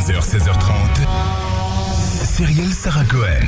15h, 16h30. Cyrielle Sarah Cohen.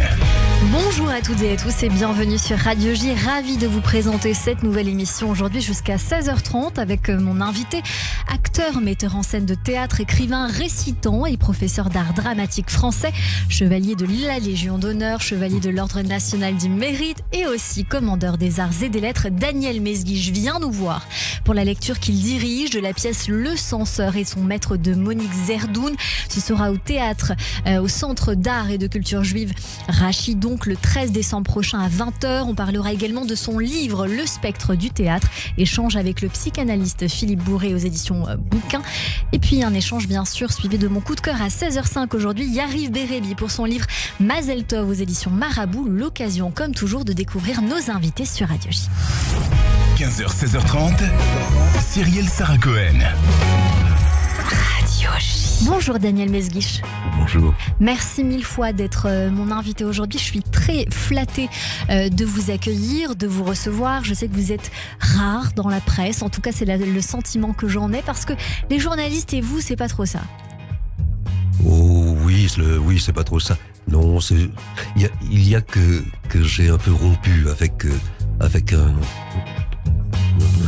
Bonjour à toutes et à tous et bienvenue sur Radio J. Ravi de vous présenter cette nouvelle émission aujourd'hui jusqu'à 16h30 avec mon invité, acteur, metteur en scène de théâtre, écrivain, récitant et professeur d'art dramatique français, chevalier de la Légion d'honneur, chevalier de l'Ordre national du mérite et aussi commandeur des arts et des lettres. Daniel Mesguich vient nous voir pour la lecture qu'il dirige de la pièce Le Censeur et son maître de Monique Zerdoun. Ce sera au théâtre, au Centre d'art et de culture juive Rachid, donc le 13 décembre prochain à 20h. On parlera également de son livre Le Spectre du théâtre, échange avec le psychanalyste Philippe Bourré aux éditions Bouquin. Et puis un échange bien sûr suivi de mon coup de cœur à 16h05 aujourd'hui, Yariv Berebi pour son livre Mazel Tov aux éditions Marabout. L'occasion comme toujours de découvrir nos invités sur Radio J. 15h, 16h30. Cyrielle Sarah Cohen. Radio J. Bonjour Daniel Mesguich. Bonjour. Merci mille fois d'être mon invité aujourd'hui. Je suis très flattée de vous accueillir, de vous recevoir. Je sais que vous êtes rare dans la presse. En tout cas, c'est le sentiment que j'en ai parce que les journalistes et vous, c'est pas trop ça. Oh oui, c'est pas trop ça. Non, il y a que j'ai un peu rompu avec un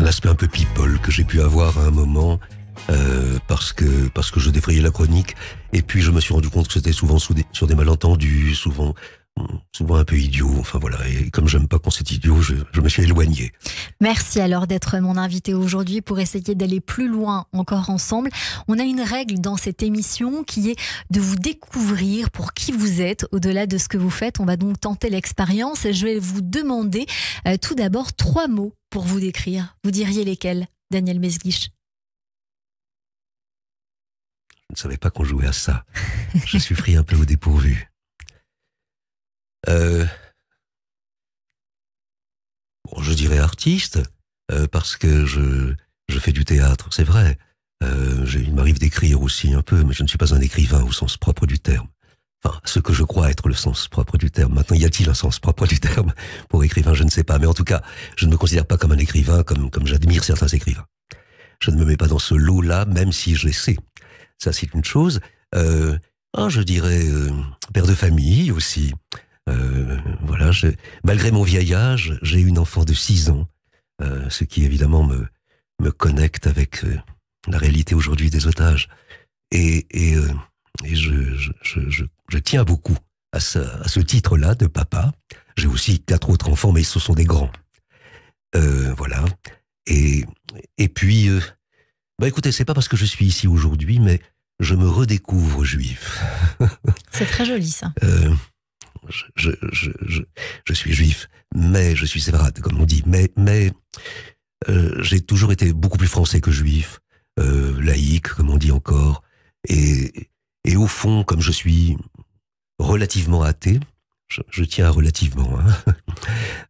aspect un peu people que j'ai pu avoir à un moment. Parce que je défrayais la chronique et puis je me suis rendu compte que c'était souvent sur des malentendus, souvent un peu idiot, enfin voilà, et comme j'aime pas quand c'est idiot, je me suis éloigné. Merci alors d'être mon invité aujourd'hui pour essayer d'aller plus loin encore ensemble. On a une règle dans cette émission qui est de vous découvrir pour qui vous êtes au-delà de ce que vous faites. On va donc tenter l'expérience et je vais vous demander tout d'abord 3 mots pour vous décrire. Vous diriez lesquels, Daniel Mesguich? Je ne savais pas qu'on jouait à ça. Je suis pris un peu au dépourvu. Bon, je dirais artiste, parce que je fais du théâtre, c'est vrai. Il m'arrive d'écrire aussi un peu, mais je ne suis pas un écrivain au sens propre du terme. Enfin, ce que je crois être le sens propre du terme. Maintenant, y a-t-il un sens propre du terme pour écrivain? Je ne sais pas. Mais en tout cas, je ne me considère pas comme un écrivain, comme j'admire certains écrivains. Je ne me mets pas dans ce lot-là, même si j'essaie. Ça, c'est une chose. Je dirais père de famille aussi. Voilà. Malgré mon vieil âge, j'ai une enfant de 6 ans, ce qui évidemment me connecte avec la réalité aujourd'hui des otages. Et je tiens beaucoup à ce titre-là de papa. J'ai aussi 4 autres enfants, mais ce sont des grands. Voilà. Et puis. Écoutez, c'est pas parce que je suis ici aujourd'hui, mais je me redécouvre juif. C'est très joli, ça. Je suis juif, mais je suis séfarade, comme on dit. Mais j'ai toujours été beaucoup plus français que juif, laïque, comme on dit encore. Et au fond, comme je suis relativement athée, je tiens à relativement,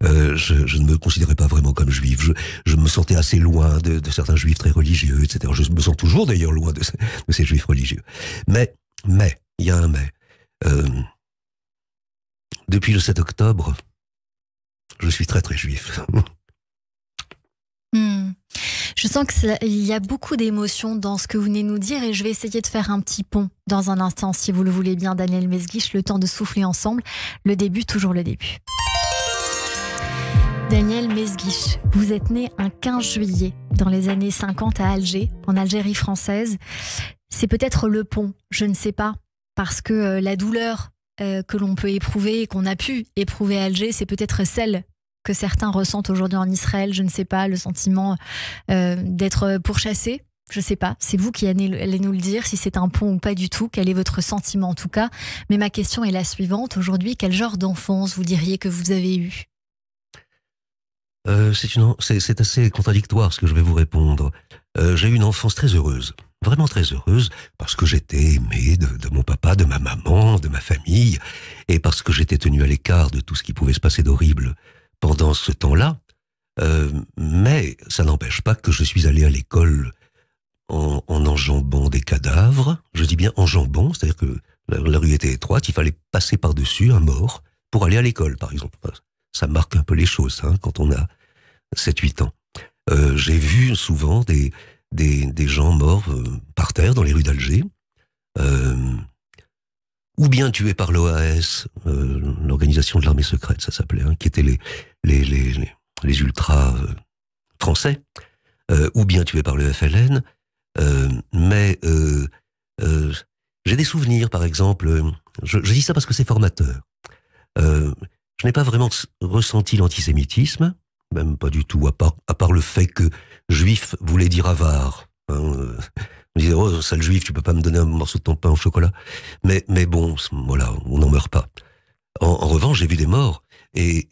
je ne me considérais pas vraiment comme juif. Je me sentais assez loin de certains juifs très religieux, etc. Je me sens toujours d'ailleurs loin de ces juifs religieux. Mais, il y a un mais. Depuis le 7 octobre, je suis très très juif. Je sens qu'il y a beaucoup d'émotions dans ce que vous venez de nous dire et je vais essayer de faire un petit pont dans un instant, si vous le voulez bien, Daniel Mesguich, le temps de souffler ensemble. Le début, toujours le début. Daniel Mesguich, vous êtes né un 15 juillet dans les années 50 à Alger, en Algérie française. C'est peut-être le pont, je ne sais pas, parce que la douleur que l'on peut éprouver et qu'on a pu éprouver à Alger, c'est peut-être celle que certains ressentent aujourd'hui en Israël, je ne sais pas, le sentiment d'être pourchassé, je ne sais pas, c'est vous qui allez nous le dire, si c'est un pont ou pas du tout, quel est votre sentiment en tout cas. Mais ma question est la suivante, aujourd'hui, quel genre d'enfance vous diriez que vous avez eu? C'est assez contradictoire ce que je vais vous répondre. J'ai eu une enfance très heureuse, vraiment très heureuse, parce que j'étais aimé de mon papa, de ma maman, de ma famille, et parce que j'étais tenu à l'écart de tout ce qui pouvait se passer d'horrible pendant ce temps-là, mais ça n'empêche pas que je suis allé à l'école en enjambant des cadavres. Je dis bien enjambant, c'est-à-dire que la rue était étroite, il fallait passer par-dessus un mort pour aller à l'école, par exemple. Enfin, ça marque un peu les choses quand on a 7-8 ans. J'ai vu souvent des gens morts par terre dans les rues d'Alger, ou bien tués par l'OAS, l'organisation de l'armée secrète, ça s'appelait, hein, qui étaient les ultras français, ou bien tués par le FLN. Mais j'ai des souvenirs, par exemple, je dis ça parce que c'est formateur. Je n'ai pas vraiment ressenti l'antisémitisme, même pas du tout, à part le fait que juif voulait dire avare. Hein, on disait, oh, sale juif, tu peux pas me donner un morceau de ton pain au chocolat. Mais bon, voilà, on n'en meurt pas. En revanche, j'ai vu des morts, et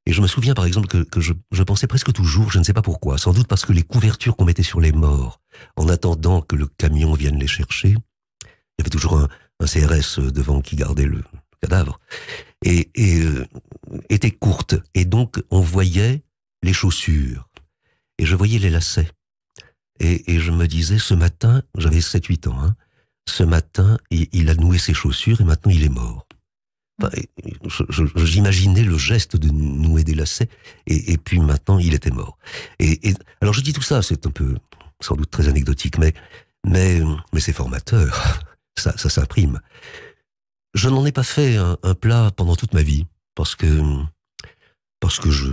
je me souviens, par exemple, que je pensais presque toujours, je ne sais pas pourquoi, sans doute parce que les couvertures qu'on mettait sur les morts, en attendant que le camion vienne les chercher, il y avait toujours un CRS devant qui gardait le cadavre, et était courte. Et donc, on voyait les chaussures, et je voyais les lacets. Et je me disais, ce matin, j'avais 7-8 ans, hein, ce matin, il a noué ses chaussures, et maintenant il est mort. Enfin, j'imaginais le geste de nouer des lacets, et puis maintenant, il était mort. Et alors, je dis tout ça, c'est un peu, sans doute très anecdotique, mais c'est formateur. Ça s'imprime. Je n'en ai pas fait un plat pendant toute ma vie, parce que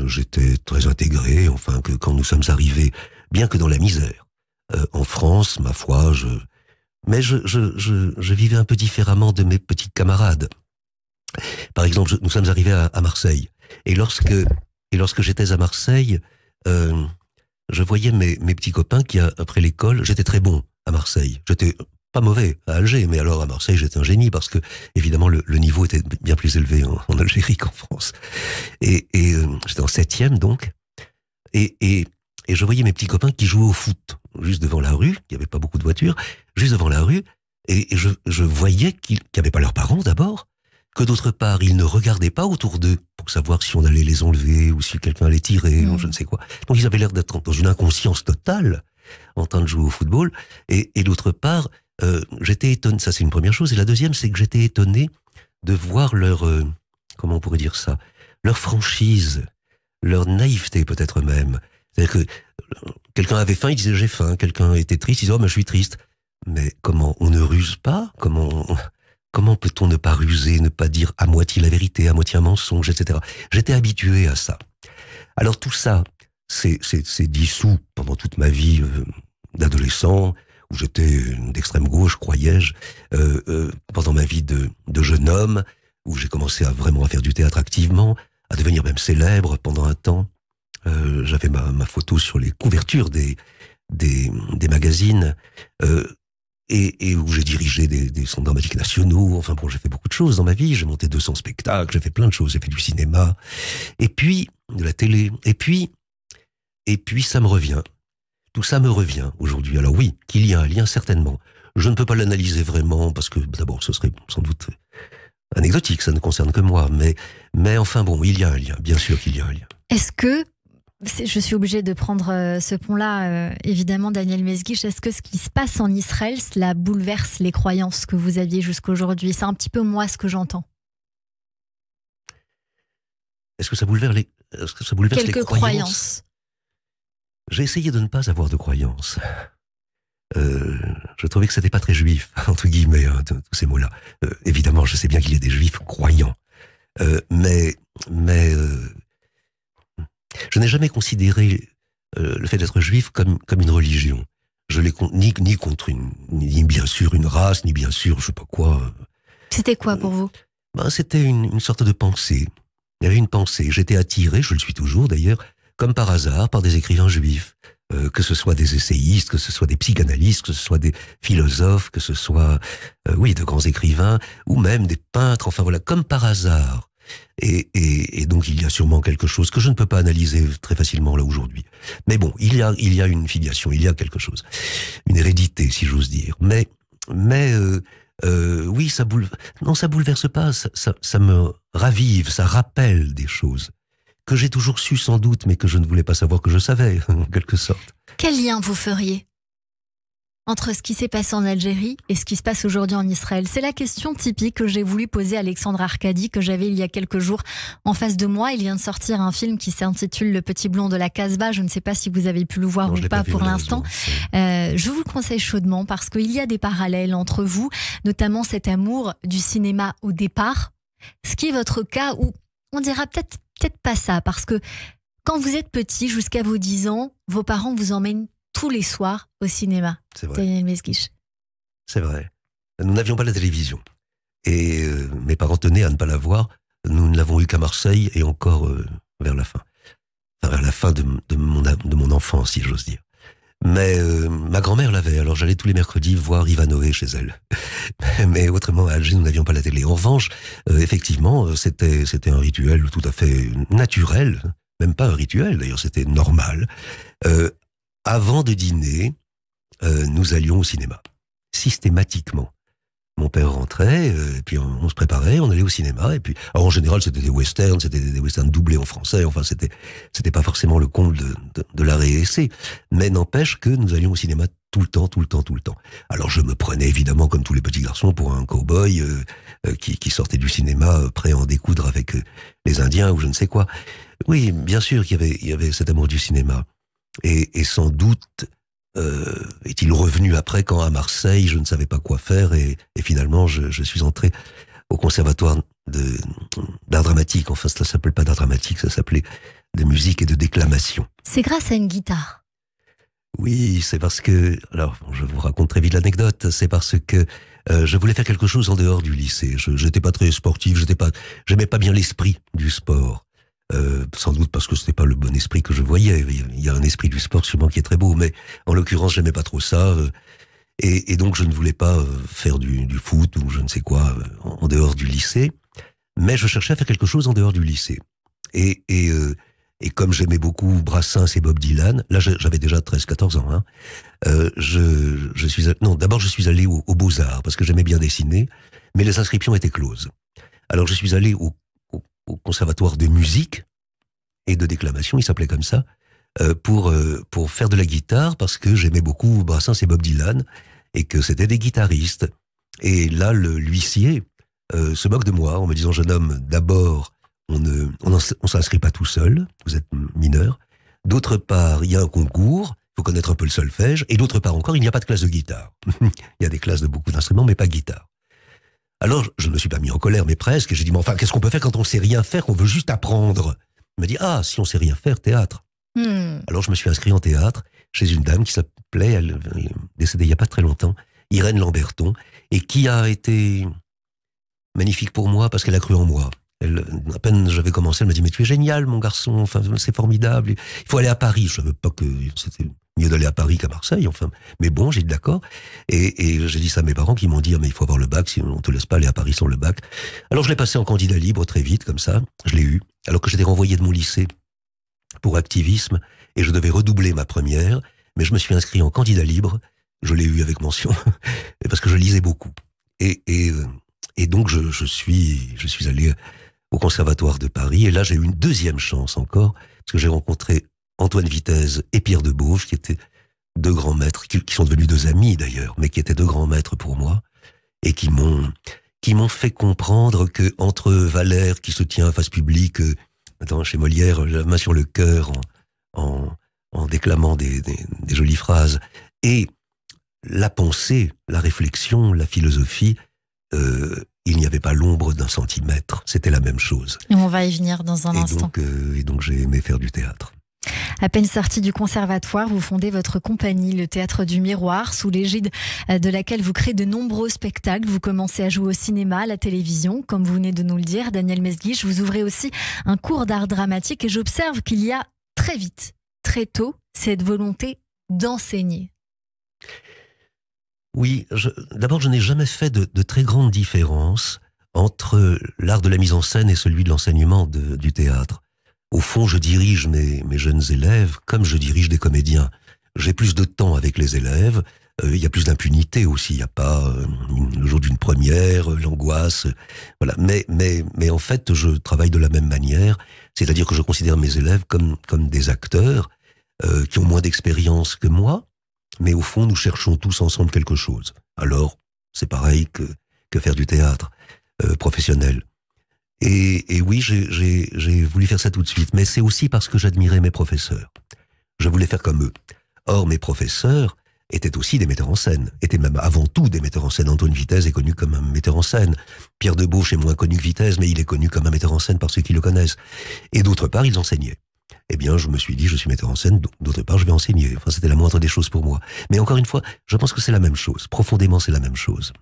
j'étais très intégré, enfin, que quand nous sommes arrivés, bien que dans la misère, en France, ma foi, mais je vivais un peu différemment de mes petits camarades. Par exemple, nous sommes arrivés à Marseille, et lorsque j'étais à Marseille, je voyais mes petits copains qui, après l'école, j'étais très bon à Marseille. J'étais pas mauvais à Alger, mais alors à Marseille, j'étais un génie, parce que, évidemment, le niveau était bien plus élevé en Algérie qu'en France. Et j'étais en 7e, donc, et je voyais mes petits copains qui jouaient au foot, juste devant la rue, il n'y avait pas beaucoup de voitures, juste devant la rue, et je voyais qu'ils n'avaient pas leurs parents, d'abord, que d'autre part, ils ne regardaient pas autour d'eux pour savoir si on allait les enlever, ou si quelqu'un allait tirer, ou je ne sais quoi. Donc ils avaient l'air d'être dans une inconscience totale, en train de jouer au football, et d'autre part, j'étais étonné, ça c'est une première chose, et la deuxième, c'est que j'étais étonné de voir leur, comment on pourrait dire ça, leur franchise, leur naïveté peut-être même. C'est-à-dire que quelqu'un avait faim, il disait j'ai faim, quelqu'un était triste, il disait oh mais je suis triste. Mais comment on ne ruse pas? Comment peut-on ne pas ruser, ne pas dire à moitié la vérité, à moitié un mensonge, etc. J'étais habitué à ça. Alors tout ça, c'est dissous pendant toute ma vie d'adolescent, où j'étais d'extrême gauche, croyais-je, pendant ma vie de jeune homme, où j'ai commencé vraiment à faire du théâtre activement, à devenir même célèbre pendant un temps. J'avais ma photo sur les couvertures des magazines, et où j'ai dirigé des centres dramatiques nationaux. Enfin bon, j'ai fait beaucoup de choses dans ma vie. J'ai monté 200 spectacles, j'ai fait plein de choses. J'ai fait du cinéma, et puis de la télé, et puis ça me revient. Tout ça me revient aujourd'hui. Alors oui, qu'il y a un lien, certainement. Je ne peux pas l'analyser vraiment, parce que d'abord, ce serait sans doute anecdotique, ça ne concerne que moi. Mais enfin bon, il y a un lien, bien sûr qu'il y a un lien. Est-ce que, je suis obligée de prendre ce pont-là, évidemment, Daniel Mesguich, est-ce que ce qui se passe en Israël, cela bouleverse les croyances que vous aviez jusqu'aujourd'hui? C'est un petit peu moi ce que j'entends. Est-ce que ça bouleverse quelques croyances? J'ai essayé de ne pas avoir de croyances. Je trouvais que c'était pas très juif, entre guillemets, hein, tous ces mots-là. Évidemment, je sais bien qu'il y a des juifs croyants. Mais je n'ai jamais considéré le fait d'être juif comme une religion. Je l'ai ni contre ni bien sûr une race, ni bien sûr je sais pas quoi. C'était quoi pour vous? C'était une sorte de pensée. Il y avait une pensée. J'étais attiré, je le suis toujours d'ailleurs, comme par hasard, par des écrivains juifs. Que ce soit des essayistes, que ce soit des psychanalystes, que ce soit des philosophes, que ce soit, de grands écrivains, ou même des peintres, enfin voilà, comme par hasard. Et donc il y a sûrement quelque chose que je ne peux pas analyser très facilement là aujourd'hui. Mais bon, il y a une filiation, il y a quelque chose, une hérédité si j'ose dire. Mais oui, ça bouleverse pas, ça me ravive, ça rappelle des choses que j'ai toujours su sans doute, mais que je ne voulais pas savoir que je savais, en quelque sorte. Quel lien vous feriez entre ce qui s'est passé en Algérie et ce qui se passe aujourd'hui en Israël? C'est la question typique que j'ai voulu poser à Alexandre Arcadi, que j'avais il y a quelques jours en face de moi. Il vient de sortir un film qui s'intitule Le Petit Blond de la Casbah. Je ne sais pas si vous avez pu le voir ou pas pour l'instant. Je vous le conseille chaudement parce qu'il y a des parallèles entre vous, notamment cet amour du cinéma au départ, ce qui est votre cas, où on dira peut-être pas ça, parce que quand vous êtes petit, jusqu'à vos 10 ans, vos parents vous emmènent tous les soirs au cinéma. C'est vrai. Daniel Mesguich. C'est vrai. Nous n'avions pas la télévision. Et mes parents tenaient à ne pas la voir. Nous ne l'avons eu qu'à Marseille et encore vers la fin. Enfin, vers la fin de mon enfance, si j'ose dire. Mais ma grand-mère l'avait, alors j'allais tous les mercredis voir Ivanhoé chez elle. Mais autrement, à Alger, nous n'avions pas la télé. En revanche, effectivement, c'était un rituel tout à fait naturel, même pas un rituel, d'ailleurs, c'était normal. Avant de dîner, nous allions au cinéma, systématiquement. Mon père rentrait, et puis on se préparait, on allait au cinéma, et puis, alors en général, c'était des westerns doublés en français, enfin, c'était pas forcément le comble de la réessai, mais n'empêche que nous allions au cinéma tout le temps. Alors je me prenais évidemment, comme tous les petits garçons, pour un cow-boy qui sortait du cinéma prêt à en découdre avec les Indiens ou je ne sais quoi. Oui, bien sûr qu'il y avait cet amour du cinéma, et sans doute est-il revenu après, quand à Marseille je ne savais pas quoi faire, et finalement je suis entré au conservatoire d'art dramatique. Enfin, ça s'appelait pas d'art dramatique, ça s'appelait de musique et de déclamation. C'est grâce à une guitare? Oui, c'est parce que, alors je vous raconte très vite l'anecdote, c'est parce que je voulais faire quelque chose en dehors du lycée. Je n'étais pas très sportif, j'aimais pas bien l'esprit du sport. Sans doute parce que c'était pas le bon esprit que je voyais. Il y a un esprit du sport sûrement qui est très beau, mais en l'occurrence j'aimais pas trop ça, et donc je ne voulais pas faire du foot ou je ne sais quoi en dehors du lycée, mais je cherchais à faire quelque chose en dehors du lycée. Et comme j'aimais beaucoup Brassens et Bob Dylan, là j'avais déjà 13-14 ans, hein, d'abord je suis allé aux Beaux-Arts parce que j'aimais bien dessiner, mais les inscriptions étaient closes. Alors je suis allé au conservatoire de musique et de déclamation, il s'appelait comme ça, pour faire de la guitare, parce que j'aimais beaucoup Brassens et Bob Dylan, et que c'était des guitaristes. Et là, l'huissier se moque de moi en me disant: jeune homme, d'abord, on s'inscrit pas tout seul, vous êtes mineur. D'autre part, il y a un concours, il faut connaître un peu le solfège, et d'autre part encore, il n'y a pas de classe de guitare. Il y a des classes de beaucoup d'instruments, mais pas guitare. Alors, je ne me suis pas mis en colère, mais presque. J'ai dit, mais enfin, qu'est-ce qu'on peut faire quand on sait rien faire, qu'on veut juste apprendre? Il m'a dit, ah, si on sait rien faire, théâtre. Alors, je me suis inscrit en théâtre chez une dame qui s'appelait, elle est décédée il n'y a pas très longtemps, Irène Lamberton, et qui a été magnifique pour moi parce qu'elle a cru en moi. À peine j'avais commencé, elle m'a dit, mais tu es génial, mon garçon, enfin, c'est formidable. Il faut aller à Paris. Je ne savais pas que c'était mieux d'aller à Paris qu'à Marseille, enfin. Mais bon, j'ai dit d'accord. Et j'ai dit ça à mes parents qui m'ont dit, ah, mais il faut avoir le bac, sinon on te laisse pas aller à Paris sans le bac. Alors je l'ai passé en candidat libre très vite, comme ça. Je l'ai eu. Alors que j'étais renvoyé de mon lycée pour activisme, et je devais redoubler ma première, mais je me suis inscrit en candidat libre. Je l'ai eu avec mention, parce que je lisais beaucoup. Et donc je suis allé au Conservatoire de Paris, et là j'ai eu une deuxième chance encore, parce que j'ai rencontré Antoine Vitesse et Pierre Debauche, qui étaient deux grands maîtres, qui sont devenus deux amis d'ailleurs, mais qui étaient deux grands maîtres pour moi, et qui m'ont fait comprendre que entre Valère, qui se tient face publique, chez Molière, la main sur le cœur, en déclamant des jolies phrases, et la pensée, la réflexion, la philosophie, il n'y avait pas l'ombre d'un centimètre. C'était la même chose. Et on va y venir dans un instant. Et donc j'ai aimé faire du théâtre. À peine sorti du conservatoire, vous fondez votre compagnie, le Théâtre du Miroir, sous l'égide de laquelle vous créez de nombreux spectacles. Vous commencez à jouer au cinéma, à la télévision, comme vous venez de nous le dire, Daniel Mesguich. Vous ouvrez aussi un cours d'art dramatique, et j'observe qu'il y a très vite, très tôt, cette volonté d'enseigner. Oui, d'abord, je n'ai jamais fait de très grande différence entre l'art de la mise en scène et celui de l'enseignement du théâtre. Au fond, je dirige mes jeunes élèves comme je dirige des comédiens. J'ai plus de temps avec les élèves, il y a plus d'impunité aussi, il n'y a pas le jour d'une première, l'angoisse, voilà. Mais en fait, je travaille de la même manière, c'est-à-dire que je considère mes élèves comme des acteurs qui ont moins d'expérience que moi, mais au fond, nous cherchons tous ensemble quelque chose. Alors, c'est pareil que faire du théâtre professionnel. Et oui, j'ai voulu faire ça tout de suite, mais c'est aussi parce que j'admirais mes professeurs. Je voulais faire comme eux. Or, mes professeurs étaient aussi des metteurs en scène, étaient même avant tout des metteurs en scène. Antoine Vitesse est connu comme un metteur en scène. Pierre Debauche est moins connu que Vitesse, mais il est connu comme un metteur en scène par ceux qui le connaissent. Et d'autre part, ils enseignaient. Eh bien, je me suis dit, je suis metteur en scène, d'autre part, je vais enseigner. Enfin, c'était la moindre des choses pour moi. Mais encore une fois, je pense que c'est la même chose. Profondément, c'est la même chose.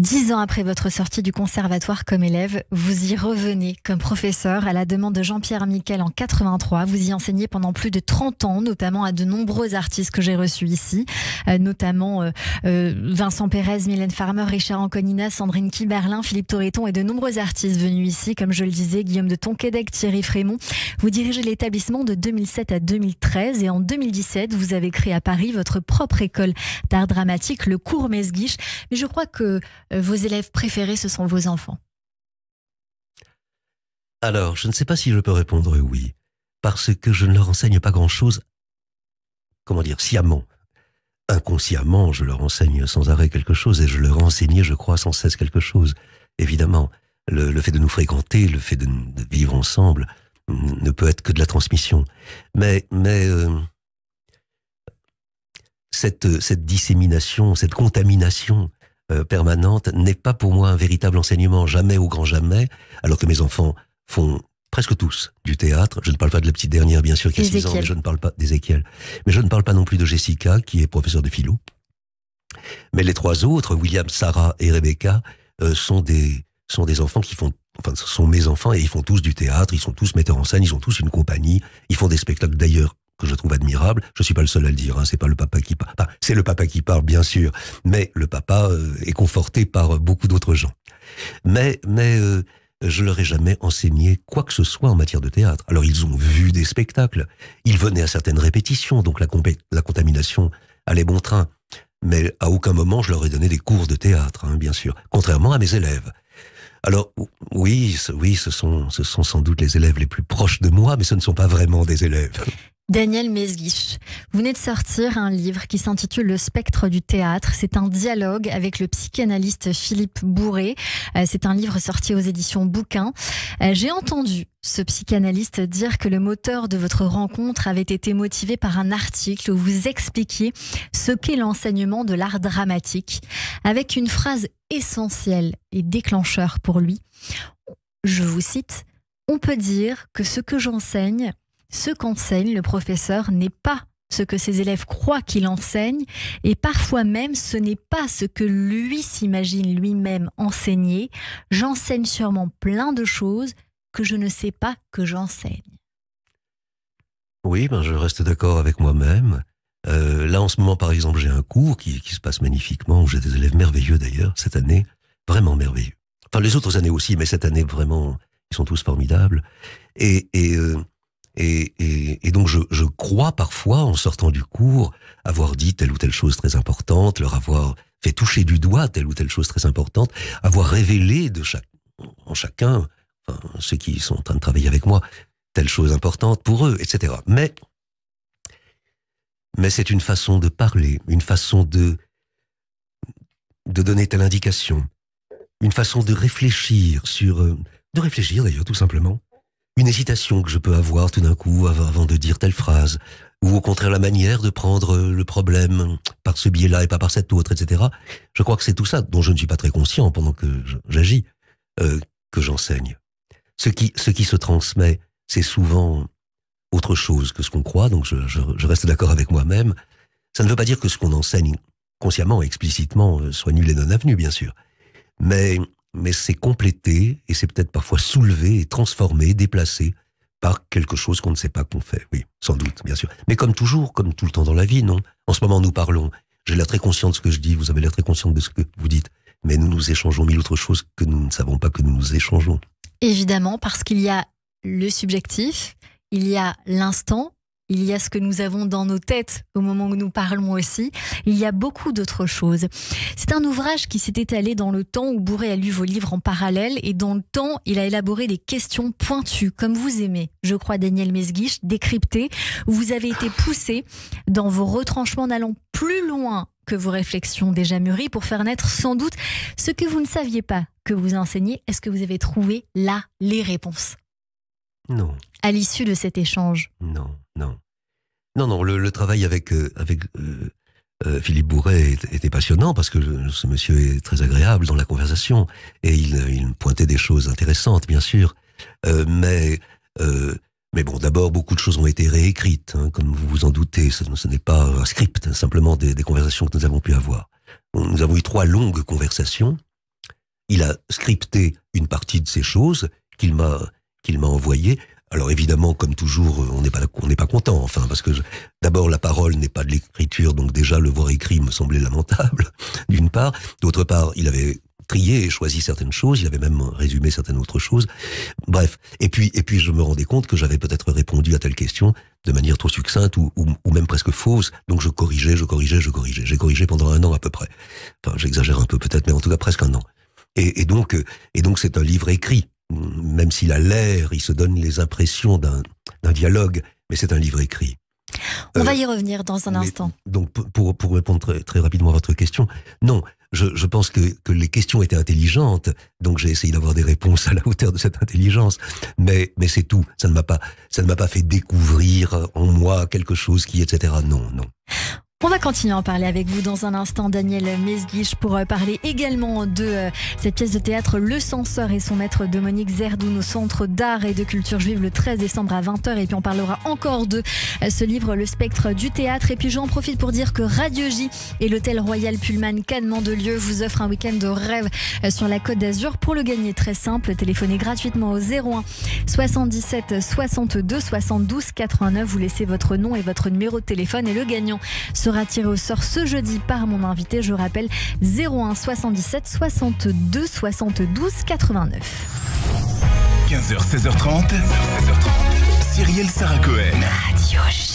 10 ans après votre sortie du conservatoire comme élève, vous y revenez comme professeur à la demande de Jean-Pierre Miquel en 83. Vous y enseignez pendant plus de 30 ans, notamment à de nombreux artistes que j'ai reçus ici, notamment Vincent Pérez, Mylène Farmer, Richard Anconina, Sandrine Kiberlin, Philippe Torreton et de nombreux artistes venus ici, comme je le disais, Guillaume de Tonquédec, Thierry Frémont. Vous dirigez l'établissement de 2007 à 2013 et en 2017, vous avez créé à Paris votre propre école d'art dramatique, le Cours Mesguich. Mais je crois que vos élèves préférés, ce sont vos enfants. Alors, je ne sais pas si je peux répondre oui, parce que je ne leur enseigne pas grand-chose, sciemment. Inconsciemment, je leur enseigne sans arrêt quelque chose, et je leur enseigne, je crois, sans cesse quelque chose. Évidemment, le fait de nous fréquenter, le fait de vivre ensemble, ne peut être que de la transmission. Mais cette dissémination, cette contamination permanente n'est pas pour moi un véritable enseignement, jamais au grand jamais, alors que mes enfants font presque tous du théâtre. Je ne parle pas de la petite dernière, bien sûr, qui a 6 ans, mais je ne parle pas d'Ézéchiel. Mais je ne parle pas non plus de Jessica, qui est professeure de philo. Mais les 3 autres, William, Sarah et Rebecca, sont des enfants qui font, ce sont mes enfants, et ils font tous du théâtre, ils sont tous metteurs en scène, ils ont tous une compagnie, ils font des spectacles d'ailleurs que je trouve admirable. Je suis pas le seul à le dire, hein. C'est pas le papa qui parle. Enfin, c'est le papa qui parle, bien sûr, mais le papa est conforté par beaucoup d'autres gens. Mais je leur ai jamais enseigné quoi que ce soit en matière de théâtre. Alors ils ont vu des spectacles, ils venaient à certaines répétitions, donc la contamination allait bon train. Mais à aucun moment je leur ai donné des cours de théâtre, hein, bien sûr, contrairement à mes élèves. Alors oui, ce sont sans doute les élèves les plus proches de moi, mais ce ne sont pas vraiment des élèves. Daniel Mesguich, vous venez de sortir un livre qui s'intitule Le spectre du théâtre. C'est un dialogue avec le psychanalyste Philippe Bourré. C'est un livre sorti aux éditions Bouquin. J'ai entendu ce psychanalyste dire que le moteur de votre rencontre avait été motivé par un article où vous expliquiez ce qu'est l'enseignement de l'art dramatique, avec une phrase essentielle et déclencheur pour lui. Je vous cite, « On peut dire que ce que j'enseigne, ce qu'enseigne le professeur n'est pas ce que ses élèves croient qu'il enseigne, et parfois même ce n'est pas ce que lui s'imagine lui-même enseigner. J'enseigne sûrement plein de choses que je ne sais pas que j'enseigne. » Oui, je reste d'accord avec moi-même. Là, en ce moment, par exemple, j'ai un cours qui se passe magnifiquement, où j'ai des élèves merveilleux d'ailleurs, cette année, vraiment merveilleux. Enfin, les autres années aussi, mais cette année, vraiment, ils sont tous formidables. Et donc, je crois parfois, en sortant du cours, avoir dit telle ou telle chose très importante, leur avoir fait toucher du doigt telle ou telle chose très importante, avoir révélé en chacun, enfin, ceux qui sont en train de travailler avec moi, telle chose importante pour eux, etc. Mais c'est une façon de parler, une façon de donner telle indication, une façon de réfléchir de réfléchir d'ailleurs, tout simplement. Une hésitation que je peux avoir tout d'un coup avant de dire telle phrase, ou au contraire la manière de prendre le problème par ce biais-là et pas par cet autre, etc. Je crois que c'est tout ça dont je ne suis pas très conscient pendant que j'agis, que j'enseigne. Ce qui se transmet, c'est souvent autre chose que ce qu'on croit, donc je reste d'accord avec moi-même. Ça ne veut pas dire que ce qu'on enseigne consciemment et explicitement soit nul et non avenu, bien sûr. Mais c'est complété, et c'est peut-être parfois soulevé et transformé, déplacé par quelque chose qu'on ne sait pas qu'on fait. Oui, sans doute, bien sûr. Mais comme toujours, comme tout le temps dans la vie, non ? En ce moment, nous parlons. J'ai l'air très conscient de ce que je dis, vous avez l'air très conscient de ce que vous dites. Mais nous échangeons mille autres choses que nous ne savons pas que nous échangeons. Évidemment, parce qu'il y a le subjectif, il y a l'instant, il y a ce que nous avons dans nos têtes au moment où nous parlons aussi. Il y a beaucoup d'autres choses. C'est un ouvrage qui s'est étalé dans le temps où Bourret a lu vos livres en parallèle et dans le temps, il a élaboré des questions pointues, comme vous aimez, je crois, Daniel Mesguich, décryptées, où vous avez été poussé dans vos retranchements n'allant plus loin que vos réflexions déjà mûries pour faire naître sans doute ce que vous ne saviez pas que vous enseignez. Est-ce que vous avez trouvé là les réponses ? Non. À l'issue de cet échange ? Non. Le travail avec Philippe Bourret était passionnant parce que ce monsieur est très agréable dans la conversation et il pointait des choses intéressantes, bien sûr. Mais bon, d'abord, beaucoup de choses ont été réécrites, hein, comme vous vous en doutez. Ce n'est pas un script, simplement des conversations que nous avons pu avoir. Nous avons eu 3 longues conversations. Il a scripté une partie de ces choses qu'il m'a envoyées. Alors évidemment, comme toujours, on n'est pas content, enfin, parce que d'abord la parole n'est pas de l'écriture, donc déjà le voir écrit me semblait lamentable, d'une part. D'autre part, il avait trié et choisi certaines choses, il avait même résumé certaines autres choses. Bref, et puis je me rendais compte que j'avais peut-être répondu à telle question de manière trop succincte ou même presque fausse, donc je corrigeais. J'ai corrigé pendant 1 an à peu près. Enfin, j'exagère un peu peut-être, mais en tout cas presque 1 an. Et donc c'est un livre écrit. Même s'il a l'air, il se donne les impressions d'un dialogue, mais c'est un livre écrit. On va y revenir dans un instant. Donc, pour répondre très, très rapidement à votre question, non, je pense que les questions étaient intelligentes, donc j'ai essayé d'avoir des réponses à la hauteur de cette intelligence, mais c'est tout. Ça ne m'a pas fait découvrir en moi quelque chose qui, etc. Non. On va continuer à en parler avec vous dans un instant, Daniel Mesguich, pour parler également de cette pièce de théâtre Le Censeur et son maître Dominique Zerdoun au Centre d'art et de culture juive le 13 décembre à 20h. Et puis on parlera encore de ce livre Le Spectre du théâtre. Et puis j'en profite pour dire que Radio J et l'hôtel Royal Pullman Cannes Mandelieu vous offrent un week-end de rêve sur la Côte d'Azur. Pour le gagner, très simple, téléphonez gratuitement au 01 77 62 72 89. Vous laissez votre nom et votre numéro de téléphone et le gagnant sera tiré au sort ce jeudi par mon invité. Je rappelle 01 77 62 72 89. 15h, 16h30. Cyrielle Sarah Cohen. Radio J.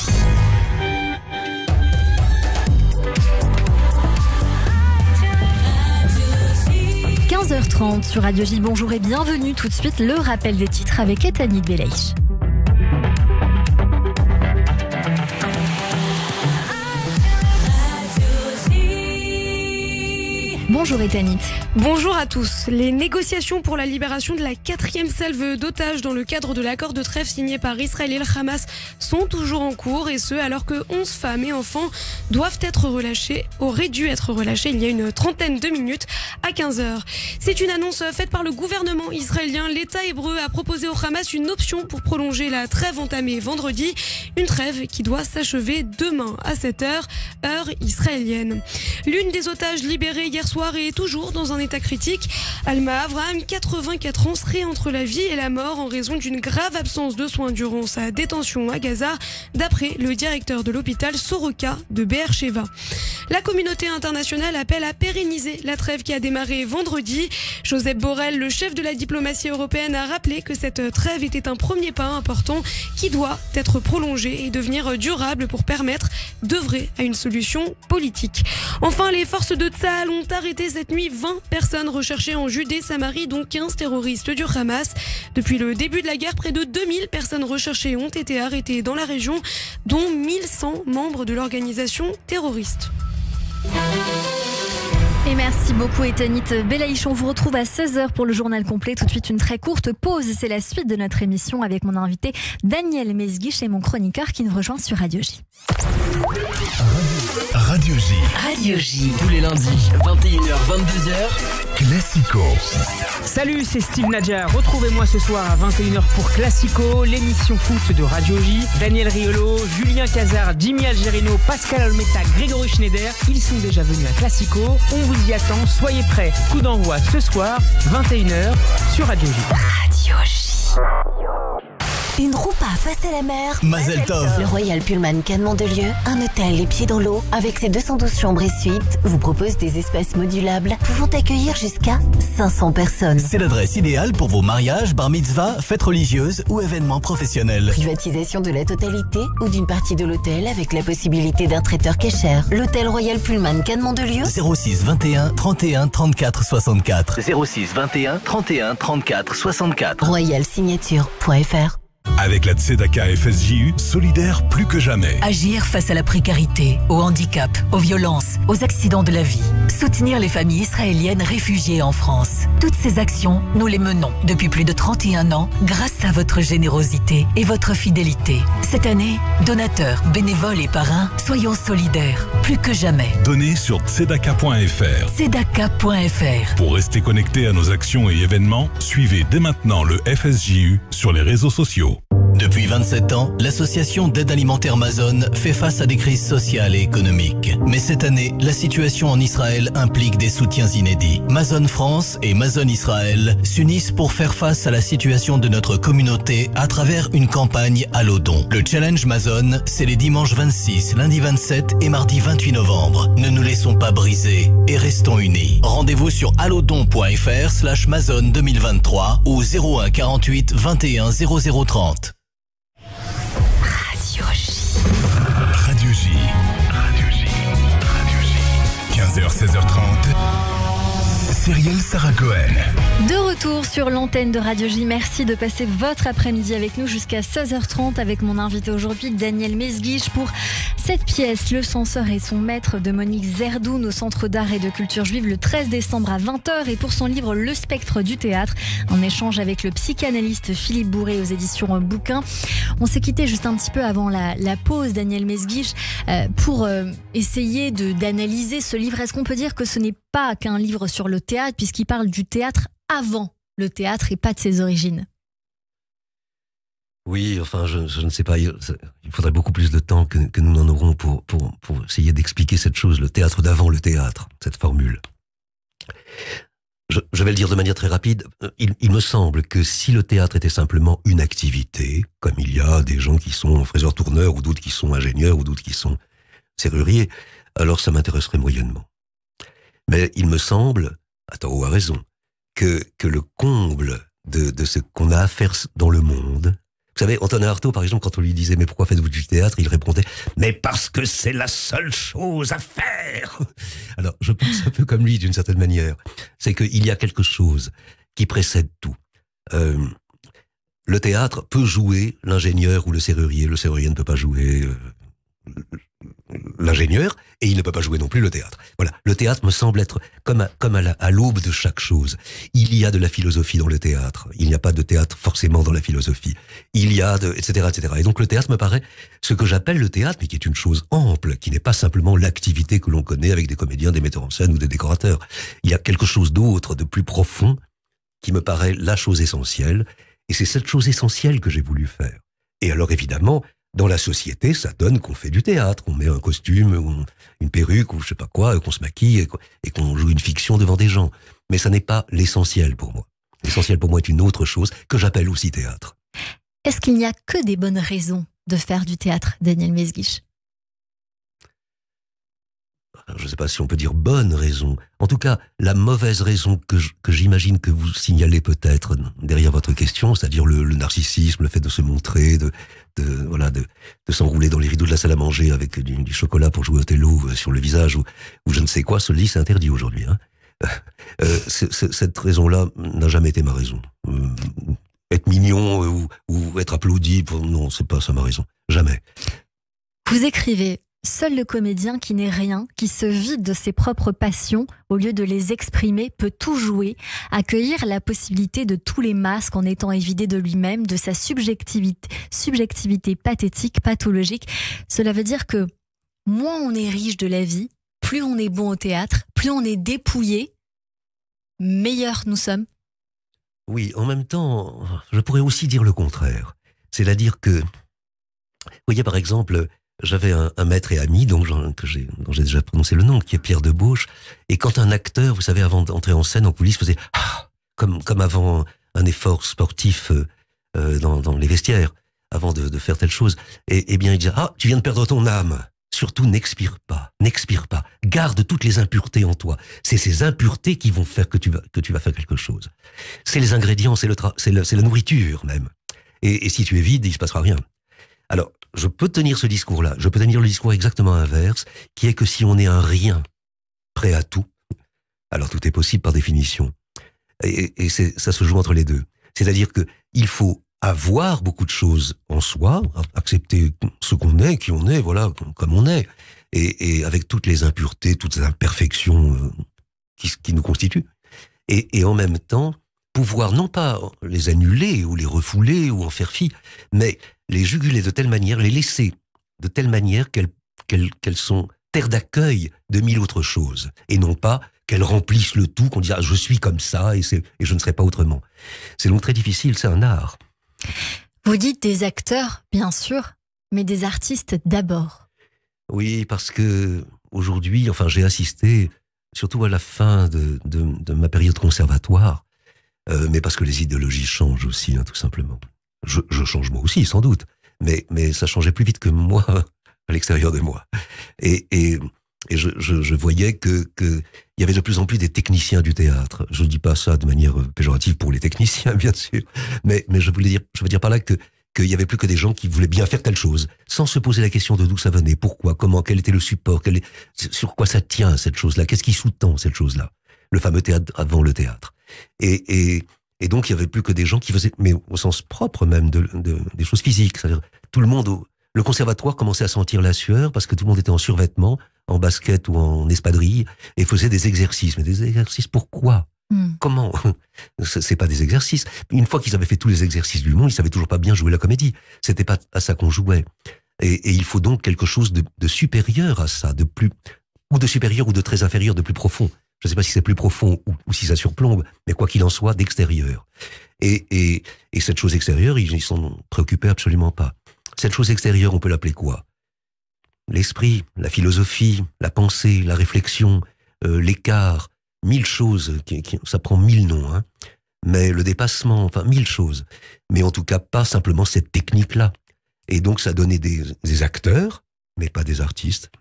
– 15h30 sur Radio J. Bonjour et bienvenue. Tout de suite, le rappel des titres avec Etanit Belaïch. Bonjour Etanit. Bonjour à tous. Les négociations pour la libération de la 4e salve d'otages dans le cadre de l'accord de trêve signé par Israël et le Hamas sont toujours en cours, et ce alors que 11 femmes et enfants auraient dû être relâchés il y a une trentaine de minutes à 15h. C'est une annonce faite par le gouvernement israélien. L'État hébreu a proposé au Hamas une option pour prolonger la trêve entamée vendredi, une trêve qui doit s'achever demain à 7h, heure israélienne. L'une des otages libérées hier soir est toujours dans un état critique. Alma Avraham, 84 ans, serait entre la vie et la mort en raison d'une grave absence de soins durant sa détention à Gaza, d'après le directeur de l'hôpital Soroka de Be'er-Sheva. La communauté internationale appelle à pérenniser la trêve qui a démarré vendredi. Josep Borrell, le chef de la diplomatie européenne, a rappelé que cette trêve était un premier pas important qui doit être prolongé et devenir durable pour permettre d'œuvrer à une solution politique. Enfin, les forces de Tsahal ont arrêté cette nuit 20 personnes recherchées en Judée-Samarie, dont 15 terroristes du Hamas. Depuis le début de la guerre, près de 2000 personnes recherchées ont été arrêtées dans la région, dont 1100 membres de l'organisation terroriste. Et merci beaucoup Etanit Belaïch. On vous retrouve à 16h pour le journal complet. Tout de suite une très courte pause. C'est la suite de notre émission avec mon invité Daniel Mesguich et mon chroniqueur qui nous rejoint sur Radio J. Radio J. Radio J. Tous les lundis, 21h, 22h. Classico. Salut, c'est Steve Nadja. Retrouvez-moi ce soir à 21h pour Classico, l'émission foot de Radio J. Daniel Riolo, Julien Cazard, Jimmy Algerino, Pascal Olmeta, Grégory Schneider. Ils sont déjà venus à Classico. On vous y attend. Soyez prêts. Coup d'envoi ce soir, 21h sur Radio J. Radio J. Une roupa face à la mer. Mazel Tov. Le Royal Pullman Cannes Mandelieu, un hôtel les pieds dans l'eau, avec ses 212 chambres et suites, vous propose des espaces modulables pouvant accueillir jusqu'à 500 personnes. C'est l'adresse idéale pour vos mariages, bar mitzvah, fêtes religieuses ou événements professionnels. Privatisation de la totalité ou d'une partie de l'hôtel avec la possibilité d'un traiteur casher. L'hôtel Royal Pullman Cannes Mandelieu. 06 21 31 34 64. 06 21 31 34 64. royalsignature.fr. Avec la Tzedaka FSJU, solidaire plus que jamais. Agir face à la précarité, au handicap, aux violences, aux accidents de la vie. Soutenir les familles israéliennes réfugiées en France. Toutes ces actions, nous les menons depuis plus de 31 ans grâce à votre générosité et votre fidélité. Cette année, donateurs, bénévoles et parrains, soyons solidaires plus que jamais. Donnez sur tzedaka.fr. Tzedaka.fr. Pour rester connecté à nos actions et événements, suivez dès maintenant le FSJU sur les réseaux sociaux. Depuis 27 ans, l'association d'aide alimentaire Mazon fait face à des crises sociales et économiques. Mais cette année, la situation en Israël implique des soutiens inédits. Mazon France et Mazon Israël s'unissent pour faire face à la situation de notre communauté à travers une campagne Allo Don. Le challenge Mazon, c'est les dimanches 26, lundi 27 et mardi 28 novembre. Ne nous laissons pas briser et restons unis. Rendez-vous sur allodon.fr/Mazon 2023 ou 01 48 21 0030. Radio J. 15h, 16h30. Cyrielle Sarah Cohen. De retour sur l'antenne de Radio J. Merci de passer votre après-midi avec nous jusqu'à 16h30 avec mon invité aujourd'hui, Daniel Mesguich, pour cette pièce, Le censeur et son maître de Monique Zerdoun au Centre d'art et de culture juive le 13 décembre à 20h et pour son livre Le spectre du théâtre, en échange avec le psychanalyste Philippe Bourré aux éditions Bouquin. On s'est quitté juste un petit peu avant la pause, Daniel Mesguich, pour essayer d'analyser ce livre. Est-ce qu'on peut dire que ce n'est pas qu'un livre sur le théâtre puisqu'il parle du théâtre avant le théâtre et pas de ses origines? Oui, enfin, je ne sais pas. Il faudrait beaucoup plus de temps que nous n'en aurons pour essayer d'expliquer cette chose, le théâtre d'avant le théâtre, cette formule. Je vais le dire de manière très rapide. Il me semble que si le théâtre était simplement une activité, comme il y a des gens qui sont fraiseurs-tourneurs, ou d'autres qui sont ingénieurs, ou d'autres qui sont serruriers, alors ça m'intéresserait moyennement. Mais il me semble, à tort ou à raison, que le comble de ce qu'on a à faire dans le monde. Vous savez, Antonin Artaud, par exemple, quand on lui disait « Mais pourquoi faites-vous du théâtre ?» il répondait « Mais parce que c'est la seule chose à faire !» Alors, je pense un peu comme lui, d'une certaine manière. C'est qu'il y a quelque chose qui précède tout. Le théâtre peut jouer l'ingénieur ou le serrurier. Le serrurier ne peut pas jouer l'ingénieur, et il ne peut pas jouer non plus le théâtre. Voilà, le théâtre me semble être comme à l'aube de chaque chose. Il y a de la philosophie dans le théâtre. Il n'y a pas de théâtre forcément dans la philosophie. Il y a etc., etc. Et donc le théâtre me paraît ce que j'appelle le théâtre, mais qui est une chose ample, qui n'est pas simplement l'activité que l'on connaît avec des comédiens, des metteurs en scène ou des décorateurs. Il y a quelque chose d'autre, de plus profond, qui me paraît la chose essentielle, et c'est cette chose essentielle que j'ai voulu faire. Et alors évidemment, dans la société, ça donne qu'on fait du théâtre, qu'on met un costume, ou une perruque, ou je sais pas quoi, qu'on se maquille, et qu'on joue une fiction devant des gens. Mais ça n'est pas l'essentiel pour moi. L'essentiel pour moi est une autre chose, que j'appelle aussi théâtre. Est-ce qu'il n'y a que des bonnes raisons de faire du théâtre, Daniel Mesguich? Je ne sais pas si on peut dire bonne raison. En tout cas, la mauvaise raison que j'imagine que vous signalez peut-être derrière votre question, c'est-à-dire le narcissisme, le fait de se montrer, de s'enrouler dans les rideaux de la salle à manger avec du chocolat pour jouer au Othello sur le visage ou je ne sais quoi, ce lit c'est interdit aujourd'hui. Hein. Cette raison-là n'a jamais été ma raison. Être mignon ou être applaudi, non, c'est pas ça ma raison. Jamais. Vous écrivez: seul le comédien qui n'est rien, qui se vide de ses propres passions, au lieu de les exprimer, peut tout jouer, accueillir la possibilité de tous les masques en étant évidé de lui-même, de sa subjectivité pathétique, pathologique. Cela veut dire que moins on est riche de la vie, plus on est bon au théâtre, plus on est dépouillé, meilleurs nous sommes. Oui, en même temps, je pourrais aussi dire le contraire. C'est-à-dire que, vous voyez par exemple, j'avais un maître et ami dont j'ai déjà prononcé le nom, qui est Pierre Debauche. Et quand un acteur, vous savez, avant d'entrer en scène en coulisses, faisait comme avant un effort sportif dans les vestiaires, avant de faire telle chose. Et bien, il disait, ah, tu viens de perdre ton âme. Surtout, n'expire pas. Garde toutes les impuretés en toi. C'est ces impuretés qui vont faire que tu vas faire quelque chose. C'est les ingrédients, c'est la nourriture même. Et si tu es vide, il se passera rien. Alors, je peux tenir ce discours-là. Je peux tenir le discours exactement inverse, qui est que si on est un rien, prêt à tout, alors tout est possible par définition. Et ça se joue entre les deux. C'est-à-dire que il faut avoir beaucoup de choses en soi, accepter ce qu'on est, qui on est, voilà, comme on est, et avec toutes les impuretés, toutes les imperfections qui nous constituent. Et en même temps, pouvoir non pas les annuler ou les refouler ou en faire fi, mais les juguler de telle manière, les laisser de telle manière qu'elles sont terre d'accueil de mille autres choses, et non pas qu'elles remplissent le tout, qu'on dise je suis comme ça et je ne serai pas autrement. C'est donc très difficile, c'est un art. Vous dites des acteurs, bien sûr, mais des artistes d'abord. Oui, parce que aujourd'hui, enfin, j'ai assisté, surtout à la fin de ma période conservatoire, mais parce que les idéologies changent aussi, hein, tout simplement. Je change moi aussi, sans doute, mais ça changeait plus vite que moi, à l'extérieur de moi. Et je voyais que il y avait de plus en plus des techniciens du théâtre. Je ne dis pas ça de manière péjorative pour les techniciens, bien sûr, mais je veux dire par là qu'il y avait plus que des gens qui voulaient bien faire telle chose, sans se poser la question de d'où ça venait, pourquoi, comment, quel était le support, sur quoi ça tient cette chose-là, qu'est-ce qui sous-tend cette chose-là, le fameux théâtre avant le théâtre. Et donc il y avait plus que des gens qui faisaient, mais au sens propre même des choses physiques, c'est-à-dire tout le monde. Le conservatoire commençait à sentir la sueur parce que tout le monde était en survêtement, en basket ou en espadrille, et faisait des exercices. Mais des exercices, pourquoi ? Comment ? C'est pas des exercices. Une fois qu'ils avaient fait tous les exercices du monde, ils savaient toujours pas bien jouer la comédie. C'était pas à ça qu'on jouait. Et il faut donc quelque chose de supérieur à ça, ou de supérieur ou de très inférieur, de plus profond. Je ne sais pas si c'est plus profond ou si ça surplombe, mais quoi qu'il en soit, d'extérieur. Et cette chose extérieure, ils s'en préoccupaient absolument pas. Cette chose extérieure, on peut l'appeler quoi ? L'esprit, la philosophie, la pensée, la réflexion, l'écart, 1000 choses, ça prend 1000 noms, hein. Mais le dépassement, enfin 1000 choses. Mais en tout cas, pas simplement cette technique-là. Et donc, ça donnait des acteurs, mais pas des artistes.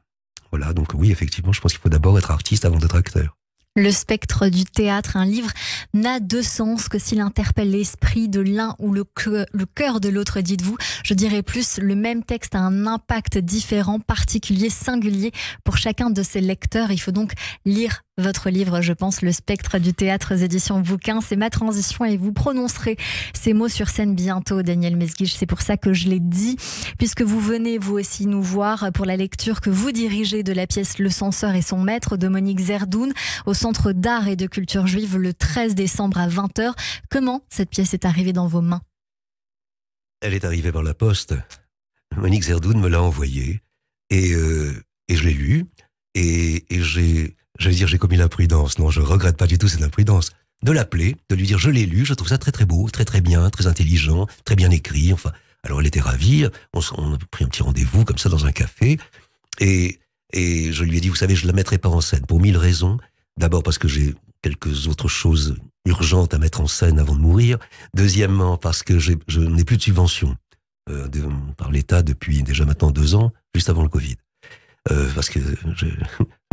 Voilà, donc oui, effectivement, je pense qu'il faut d'abord être artiste avant d'être acteur. Le spectre du théâtre, un livre, n'a de sens que s'il interpelle l'esprit de l'un ou le cœur de l'autre, dites-vous. Je dirais plus, le même texte a un impact différent, particulier, singulier pour chacun de ses lecteurs. Il faut donc lire votre livre, je pense, Le spectre du théâtre, éditions Bouquin. C'est ma transition et vous prononcerez ces mots sur scène bientôt, Daniel Mesguich. C'est pour ça que je l'ai dit, puisque vous venez vous aussi nous voir pour la lecture que vous dirigez de la pièce Le censeur et son maître de Monique Zerdoun au Centre d'art et de culture juive le 13 décembre à 20h. Comment cette pièce est arrivée dans vos mains ? Elle est arrivée par la poste. Monique Zerdoun me l'a envoyée et je l'ai lue et j'ai commis l'imprudence. Non, je regrette pas du tout cette imprudence. De l'appeler, de lui dire je l'ai lu, je trouve ça très très beau, très très bien, très intelligent, très bien écrit. Enfin, alors elle était ravie. On a pris un petit rendez-vous comme ça dans un café et je lui ai dit vous savez je la mettrai pas en scène pour 1000 raisons. D'abord parce que j'ai quelques autres choses urgentes à mettre en scène avant de mourir. Deuxièmement parce que je n'ai plus de subvention par l'État depuis déjà maintenant 2 ans, juste avant le Covid. Parce que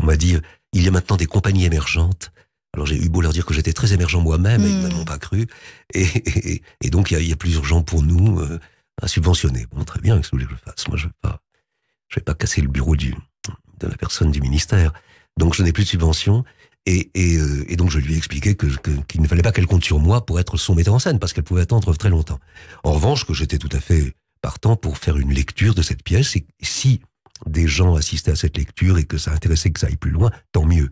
on m'a dit il y a maintenant des compagnies émergentes. Alors j'ai eu beau leur dire que j'étais très émergent moi-même, et ils ne m'ont pas cru. Et donc il y a plus urgent pour nous à subventionner. Bon, très bien, qu'est-ce que vous voulez que je fasse ? Moi, je vais pas casser le bureau de la personne du ministère. Donc je n'ai plus de subvention. Et donc je lui ai expliqué qu'il ne fallait pas qu'elle compte sur moi pour être son metteur en scène, parce qu'elle pouvait attendre très longtemps. En revanche, que j'étais tout à fait partant pour faire une lecture de cette pièce, et si des gens assistaient à cette lecture et que ça intéressait que ça aille plus loin, tant mieux.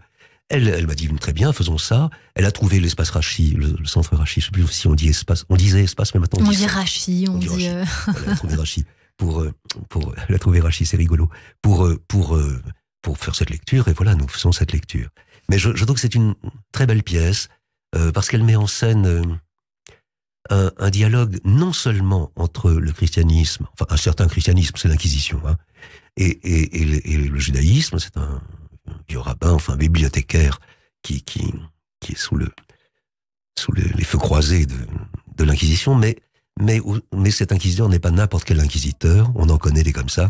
Elle m'a dit très bien, faisons ça. Elle a trouvé l'espace Rachi, le centre Rachi. Je sais plus si on dit espace, on disait espace, mais maintenant on dit Rachi, on dit. Elle a trouvé Rachi elle a trouvé Rachi, c'est rigolo pour faire cette lecture. Et voilà, nous faisons cette lecture. Mais je trouve que c'est une très belle pièce parce qu'elle met en scène un dialogue non seulement entre le christianisme, enfin un certain christianisme, c'est l'Inquisition, hein, et le judaïsme, c'est un vieux rabbin, enfin bibliothécaire qui est sous les feux croisés de l'Inquisition, mais Mais cet inquisiteur n'est pas n'importe quel inquisiteur, on en connaît des comme ça.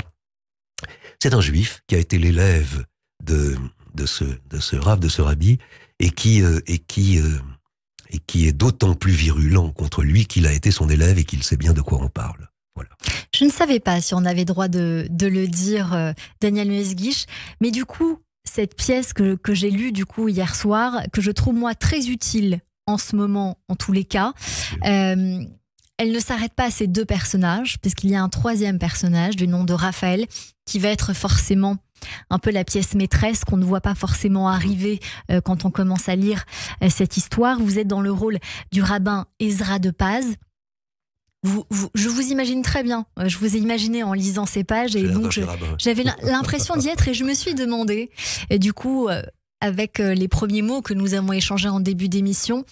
C'est un juif qui a été l'élève de ce rav, de ce rabbi, et qui est d'autant plus virulent contre lui qu'il a été son élève et qu'il sait bien de quoi on parle. Voilà. Je ne savais pas si on avait droit de le dire, Daniel Mesguich, mais du coup, cette pièce que j'ai lue du coup hier soir, que je trouve moi très utile en ce moment, en tous les cas, elle ne s'arrête pas à ces deux personnages, puisqu'il y a un troisième personnage du nom de Raphaël, qui va être forcément un peu la pièce maîtresse qu'on ne voit pas forcément arriver quand on commence à lire cette histoire. Vous êtes dans le rôle du rabbin Ezra de Paz. Je vous imagine très bien. Je vous ai imaginé en lisant ces pages et donc j'avais l'impression d'y être et je me suis demandé, et du coup, avec les premiers mots que nous avons échangés en début d'émission,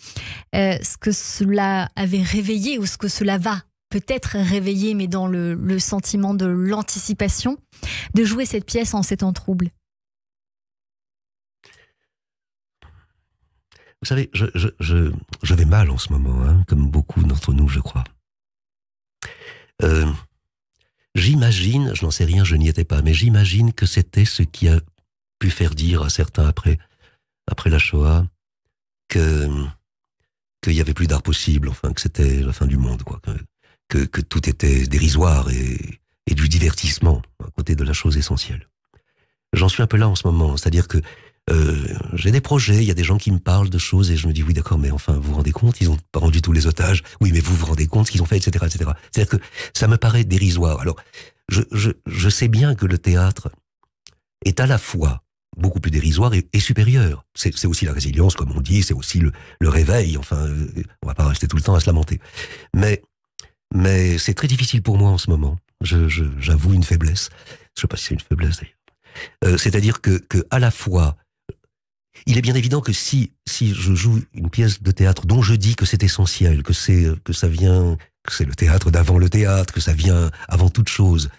ce que cela avait réveillé ou ce que cela va peut-être réveiller, mais dans le sentiment de l'anticipation, de jouer cette pièce en ces temps troubles. Vous savez, je vais mal en ce moment, hein, comme beaucoup d'entre nous, je crois. J'imagine, je n'en sais rien, je n'y étais pas, mais j'imagine que c'était ce qui a pu faire dire à certains après la Shoah qu'il y avait plus d'art possible, enfin que c'était la fin du monde, quoi, que tout était dérisoire et du divertissement à côté de la chose essentielle. J'en suis un peu là en ce moment, c'est-à-dire que j'ai des projets, il y a des gens qui me parlent de choses et je me dis oui d'accord, mais enfin vous vous rendez compte, ils n'ont pas rendu tous les otages, oui mais vous vous rendez compte ce qu'ils ont fait, etc., etc. C'est-à-dire que ça me paraît dérisoire. Alors je sais bien que le théâtre est à la fois beaucoup plus dérisoire et supérieur. C'est aussi la résilience, comme on dit, c'est aussi le réveil, enfin on va pas rester tout le temps à se lamenter. Mais c'est très difficile pour moi en ce moment, j'avoue une faiblesse, je sais pas si c'est une faiblesse d'ailleurs. C'est-à-dire que à la fois, il est bien évident que si je joue une pièce de théâtre dont je dis que c'est essentiel, que c'est le théâtre d'avant le théâtre, que ça vient avant toute chose,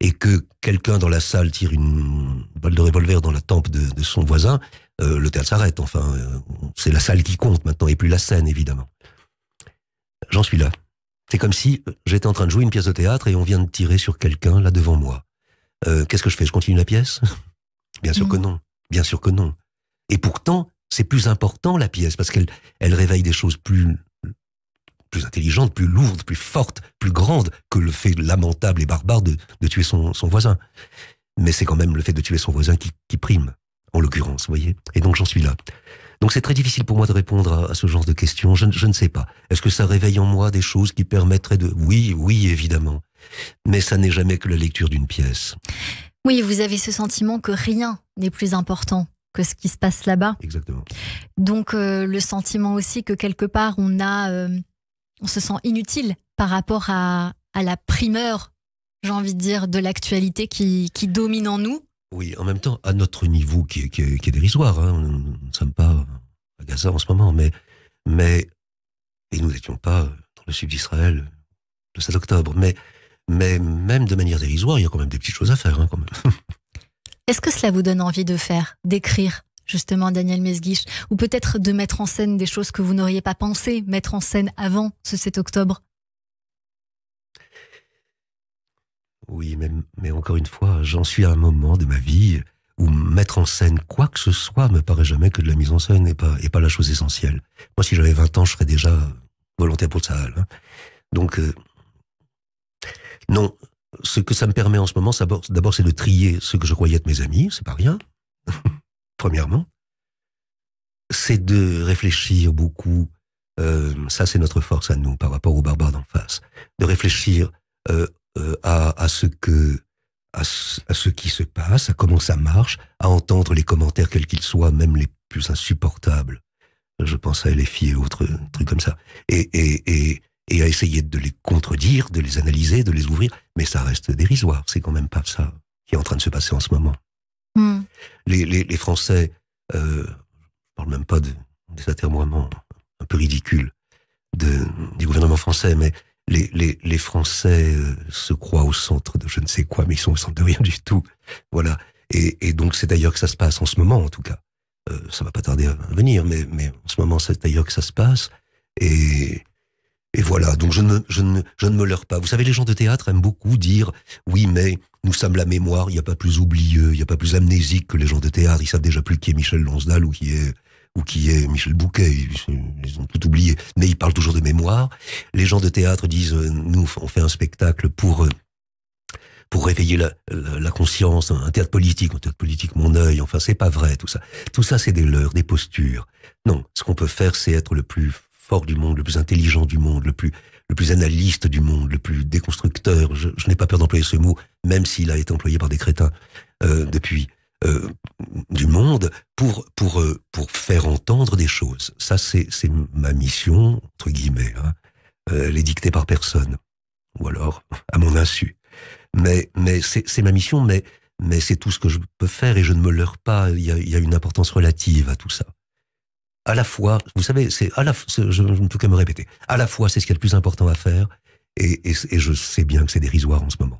et que quelqu'un dans la salle tire une balle de revolver dans la tempe de son voisin, le théâtre s'arrête. Enfin, c'est la salle qui compte maintenant et plus la scène, évidemment. J'en suis là. C'est comme si j'étais en train de jouer une pièce de théâtre et on vient de tirer sur quelqu'un là devant moi. Qu'est-ce que je fais? Je continue la pièce? Bien sûr que non. Bien sûr que non. Et pourtant, c'est plus important la pièce parce qu'elle réveille des choses plus intelligentes, plus lourdes, plus fortes, plus grandes que le fait lamentable et barbare de tuer son voisin. Mais c'est quand même le fait de tuer son voisin qui prime, en l'occurrence, vous voyez. Et donc j'en suis là. Donc c'est très difficile pour moi de répondre à ce genre de questions. Je ne sais pas. Est-ce que ça réveille en moi des choses qui permettraient de... Oui, évidemment. Mais ça n'est jamais que la lecture d'une pièce. Oui, vous avez ce sentiment que rien n'est plus important que ce qui se passe là-bas. Exactement. Donc le sentiment aussi que quelque part on se sent inutile par rapport à la primeur, j'ai envie de dire, de l'actualité qui domine en nous. Oui, en même temps, à notre niveau qui est dérisoire, hein, nous ne sommes pas à Gaza en ce moment, mais et nous n'étions pas dans le sud d'Israël le 7 octobre, mais même de manière dérisoire, il y a quand même des petites choses à faire, hein, quand même. Est-ce que cela vous donne envie de faire, d'écrire, justement, Daniel Mesguich, ou peut-être de mettre en scène des choses que vous n'auriez pas pensé mettre en scène avant ce 7 octobre? Oui, mais encore une fois, j'en suis à un moment de ma vie où mettre en scène quoi que ce soit me paraît jamais que de la mise en scène et pas la chose essentielle. Moi, si j'avais 20 ans, je serais déjà volontaire pour Tsahal. Hein. Donc, non, ce que ça me permet en ce moment, d'abord, c'est de trier ce que je croyais être mes amis, c'est pas rien, premièrement. C'est de réfléchir beaucoup, ça c'est notre force à nous par rapport aux barbares d'en face, de réfléchir à ce qui se passe, à comment ça marche, à entendre les commentaires quels qu'ils soient, même les plus insupportables. Je pense à LFI et autres trucs comme ça. Et à essayer de les contredire, de les analyser, de les ouvrir. Mais ça reste dérisoire. C'est quand même pas ça qui est en train de se passer en ce moment. Mm. Les Français, je parle même pas des atermoiements un peu ridicules du gouvernement français, mais les Français se croient au centre de je ne sais quoi, mais ils sont au centre de rien du tout. Voilà. Et donc c'est d'ailleurs que ça se passe en ce moment, en tout cas. Ça va pas tarder à venir, mais en ce moment c'est d'ailleurs que ça se passe. Et Et voilà, donc je ne me leurre pas. Vous savez, les gens de théâtre aiment beaucoup dire « Oui, mais nous sommes la mémoire, il n'y a pas plus oublieux, il n'y a pas plus amnésique que les gens de théâtre. Ils savent déjà plus qui est Michel Lonsdal ou qui est Michel Bouquet. Ils ont tout oublié. Mais ils parlent toujours de mémoire. Les gens de théâtre disent « Nous, on fait un spectacle pour réveiller la conscience, un théâtre politique, mon œil. » Enfin, c'est pas vrai, tout ça. Tout ça, c'est des leurres, des postures. Non, ce qu'on peut faire, c'est être le plus fort du monde, le plus intelligent du monde, le plus analyste du monde, le plus déconstructeur. Je n'ai pas peur d'employer ce mot, même s'il a été employé par des crétins depuis du monde, pour faire entendre des choses. Ça, c'est ma mission, entre guillemets. Elle est dictée par personne, ou alors à mon insu. Mais c'est ma mission, mais c'est tout ce que je peux faire et je ne me leurre pas. Il y a une importance relative à tout ça. À la fois, vous savez, je ne peux que me répéter. À la fois, c'est ce qui est le plus important à faire, et je sais bien que c'est dérisoire en ce moment.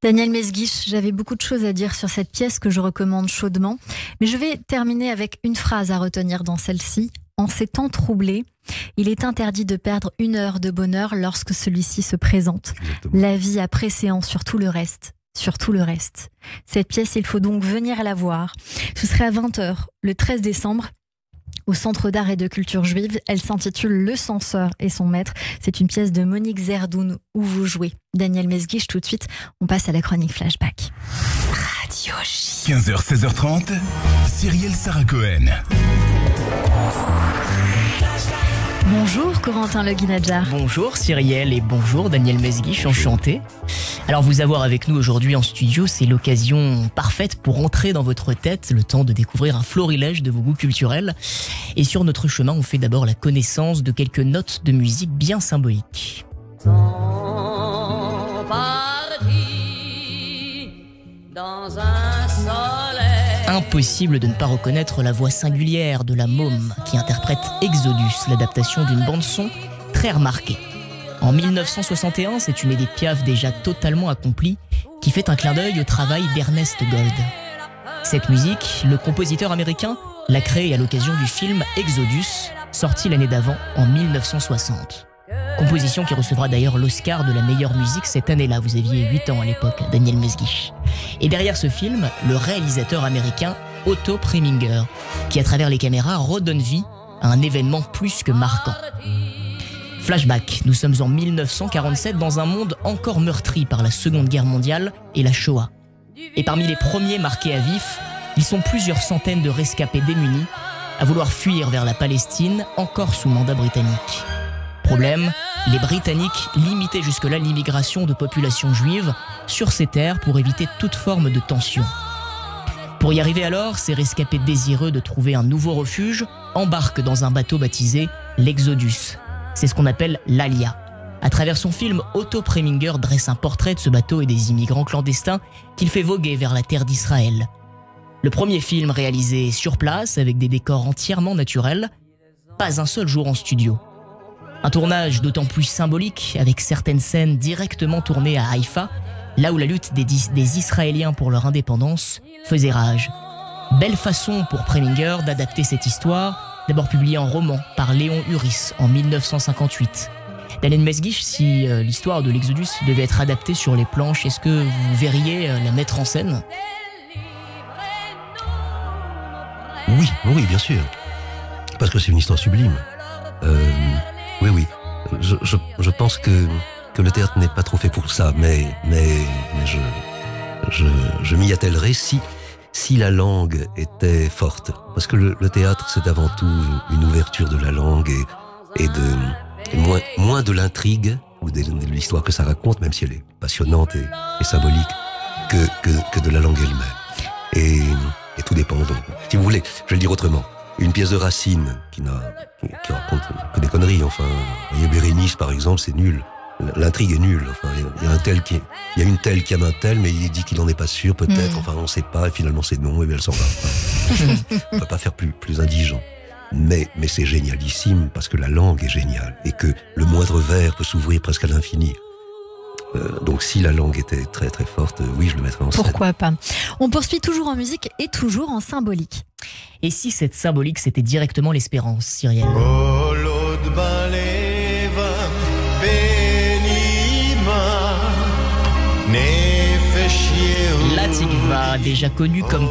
Daniel Mesguich, j'avais beaucoup de choses à dire sur cette pièce que je recommande chaudement, mais je vais terminer avec une phrase à retenir dans celle-ci. En ces temps troublés, il est interdit de perdre 1 heure de bonheur lorsque celui-ci se présente. Exactement. La vie a préséance sur tout le reste. Sur tout le reste. Cette pièce, il faut donc venir la voir. Ce serait à 20h, le 13 décembre, au Centre d'art et de culture juive. Elle s'intitule Le censeur et son maître. C'est une pièce de Monique Zerdoun où vous jouez Daniel Mesguich. Tout de suite, on passe à la chronique Flashback. Radio J. 15h, 16h30, Cyrielle Sarah Cohen. Bonjour Corentin Le Guinadjar. Bonjour Cyrielle et bonjour Daniel Mesguich, enchanté. Alors vous avoir avec nous aujourd'hui en studio, c'est l'occasion parfaite pour entrer dans votre tête, le temps de découvrir un florilège de vos goûts culturels. Et sur notre chemin, on fait d'abord la connaissance de quelques notes de musique bien symboliques. Dans un soleil. Impossible de ne pas reconnaître la voix singulière de la môme qui interprète Exodus, l'adaptation d'une bande-son très remarquée. En 1961, c'est une Édith Piaf déjà totalement accomplie qui fait un clin d'œil au travail d'Ernest Gold. Cette musique, le compositeur américain l'a créée à l'occasion du film Exodus, sorti l'année d'avant en 1960. Composition qui recevra d'ailleurs l'Oscar de la meilleure musique cette année-là. Vous aviez 8 ans à l'époque, Daniel Mesguich. Et derrière ce film, le réalisateur américain Otto Preminger, qui à travers les caméras redonne vie à un événement plus que marquant. Flashback, nous sommes en 1947 dans un monde encore meurtri par la Seconde Guerre mondiale et la Shoah. Et parmi les premiers marqués à vif, ils sont plusieurs centaines de rescapés démunis à vouloir fuir vers la Palestine, encore sous mandat britannique. Problème, les Britanniques limitaient jusque-là l'immigration de populations juives sur ces terres pour éviter toute forme de tension. Pour y arriver alors, ces rescapés désireux de trouver un nouveau refuge embarquent dans un bateau baptisé l'Exodus. C'est ce qu'on appelle l'Alia. À travers son film, Otto Preminger dresse un portrait de ce bateau et des immigrants clandestins qu'il fait voguer vers la terre d'Israël. Le premier film réalisé sur place avec des décors entièrement naturels, pas un seul jour en studio. Un tournage d'autant plus symbolique avec certaines scènes directement tournées à Haïfa, là où la lutte des Israéliens pour leur indépendance faisait rage. Belle façon pour Preminger d'adapter cette histoire, d'abord publiée en roman par Léon Uris en 1958. Daniel Mesguich, si l'histoire de l'Exodus devait être adaptée sur les planches, est-ce que vous verriez la mettre en scène ? Oui, bien sûr. Parce que c'est une histoire sublime. Oui. Je pense que le théâtre n'est pas trop fait pour ça, mais je m'y attellerai si la langue était forte. Parce que le théâtre, c'est avant tout une ouverture de la langue et moins de l'intrigue ou de l'histoire que ça raconte, même si elle est passionnante et symbolique, que de la langue elle-même. Et tout dépend donc. Si vous voulez, je vais le dire autrement. Une pièce de Racine qui raconte que des conneries. Enfin, vous voyez, Bérénice, par exemple, c'est nul. L'intrigue est nulle. Enfin, il y a une telle qui aime un tel, mais il dit qu'il n'en est pas sûr, peut-être. Enfin, on ne sait pas, et finalement c'est non, et bien elle s'en va. On ne peut pas faire plus indigent. Mais c'est génialissime, parce que la langue est géniale, et que le moindre vers peut s'ouvrir presque à l'infini. Donc si la langue était très très forte, oui, je le mettrais en scène. Pourquoi pas ? On poursuit toujours en musique et toujours en symbolique. Et si cette symbolique, c'était directement l'espérance, Cyrielle ? La Tikva, déjà connue comme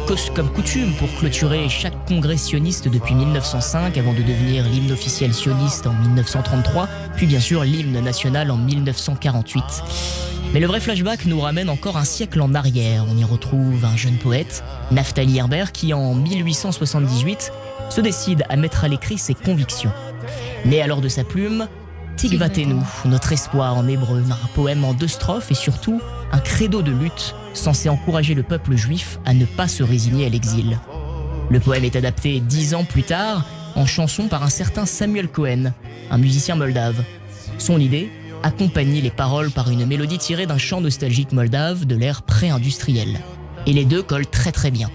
coutume pour clôturer chaque congrès sioniste depuis 1905 avant de devenir l'hymne officiel sioniste en 1933, puis bien sûr l'hymne national en 1948. Mais le vrai flashback nous ramène encore un siècle en arrière. On y retrouve un jeune poète, Naftali Herbert, qui en 1878 se décide à mettre à l'écrit ses convictions. Né alors de sa plume, Tikvatenu, notre espoir en hébreu, un poème en 2 strophes et surtout un credo de lutte censé encourager le peuple juif à ne pas se résigner à l'exil. Le poème est adapté 10 ans plus tard en chanson par un certain Samuel Cohen, un musicien moldave. Son idée, accompagner les paroles par une mélodie tirée d'un chant nostalgique moldave de l'ère pré-industrielle. Et les deux collent très très bien.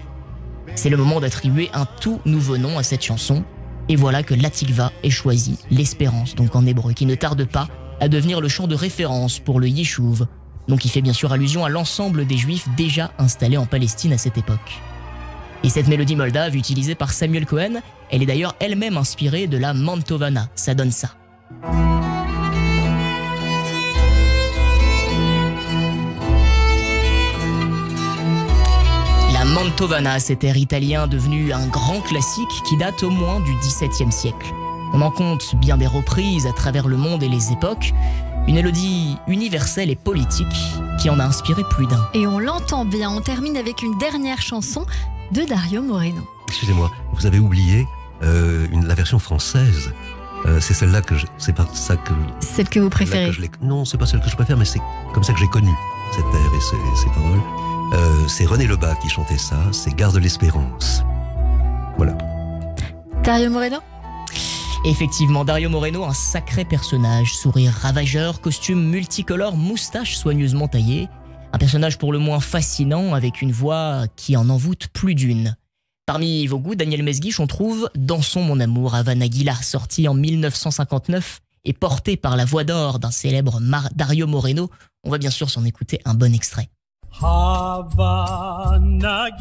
C'est le moment d'attribuer un tout nouveau nom à cette chanson, et voilà que la Tikva est choisie, l'espérance donc en hébreu, qui ne tarde pas à devenir le chant de référence pour le Yishuv, donc il fait bien sûr allusion à l'ensemble des Juifs déjà installés en Palestine à cette époque. Et cette mélodie moldave utilisée par Samuel Cohen, elle est d'ailleurs elle-même inspirée de la Mantovana, ça donne ça. La Mantovana, cet air italien devenu un grand classique qui date au moins du XVIIe siècle. On en compte bien des reprises à travers le monde et les époques, une mélodie universelle et politique qui en a inspiré plus d'un. Et on l'entend bien, on termine avec une dernière chanson de Dario Moreno. Excusez-moi, vous avez oublié la version française. C'est celle-là que c'est pas ça que... Celle que vous préférez? Non, c'est pas celle que je préfère, mais c'est comme ça que j'ai connu cet air et ses paroles. C'est René Lebas qui chantait ça, c'est Garde l'espérance. Voilà. Dario Moreno? Effectivement, Dario Moreno, un sacré personnage, sourire ravageur, costume multicolore, moustache soigneusement taillée. Un personnage pour le moins fascinant, avec une voix qui en envoûte plus d'une. Parmi vos goûts, Daniel Mesguich, on trouve Dansons mon amour, Havana Gila, sorti en 1959 et porté par la voix d'or d'un célèbre Dario Moreno. On va bien sûr s'en écouter un bon extrait. Havana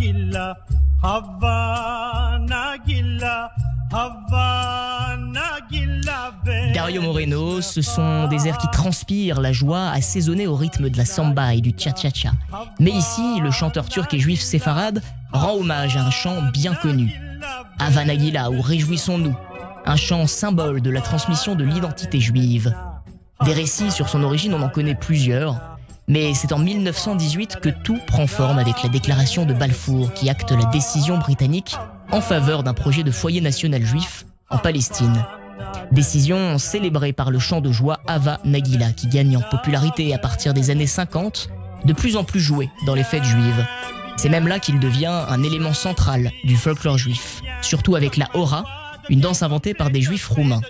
Gila, Havana Gila, Havana Gila. Dario Moreno, ce sont des airs qui transpirent la joie, assaisonnés au rythme de la samba et du cha-cha-cha. Mais ici, le chanteur turc et juif séfarade rend hommage à un chant bien connu. Havana Gila, ou Réjouissons-nous, un chant symbole de la transmission de l'identité juive. Des récits sur son origine, on en connaît plusieurs. Mais c'est en 1918 que tout prend forme avec la déclaration de Balfour qui acte la décision britannique en faveur d'un projet de foyer national juif en Palestine. Décision célébrée par le chant de joie Hava Nagila qui gagne en popularité à partir des années 50, de plus en plus joué dans les fêtes juives. C'est même là qu'il devient un élément central du folklore juif, surtout avec la hora, une danse inventée par des juifs roumains.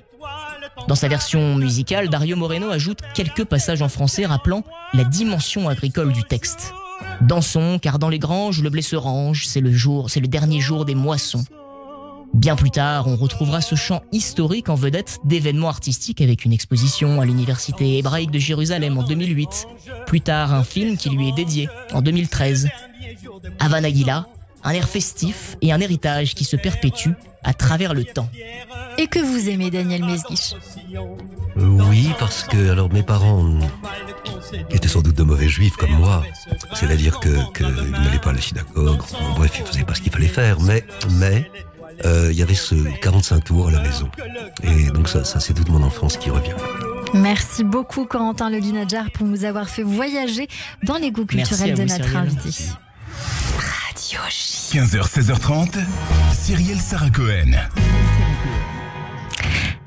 Dans sa version musicale, Dario Moreno ajoute quelques passages en français rappelant la dimension agricole du texte. Dansons, car dans les granges, le blé se range, c'est le dernier jour des moissons. Bien plus tard, on retrouvera ce chant historique en vedette d'événements artistiques avec une exposition à l'université hébraïque de Jérusalem en 2008. Plus tard, un film qui lui est dédié en 2013. Havana Gila, un air festif et un héritage qui se perpétue à travers le temps. Et que vous aimez, Daniel Mesguich? Oui, parce que alors mes parents étaient sans doute de mauvais juifs comme moi, c'est-à-dire qu'ils n'allaient pas à la synagogue, bref, ils faisaient pas ce qu'il fallait faire, mais il y avait ce 45 tours à la maison. Et donc ça c'est toute mon enfance qui revient. Merci beaucoup Corentin Le Guinadjar pour nous avoir fait voyager dans les goûts culturels de notre invité. Radio J. 15h, 16h30, Cyrielle Sarah Cohen.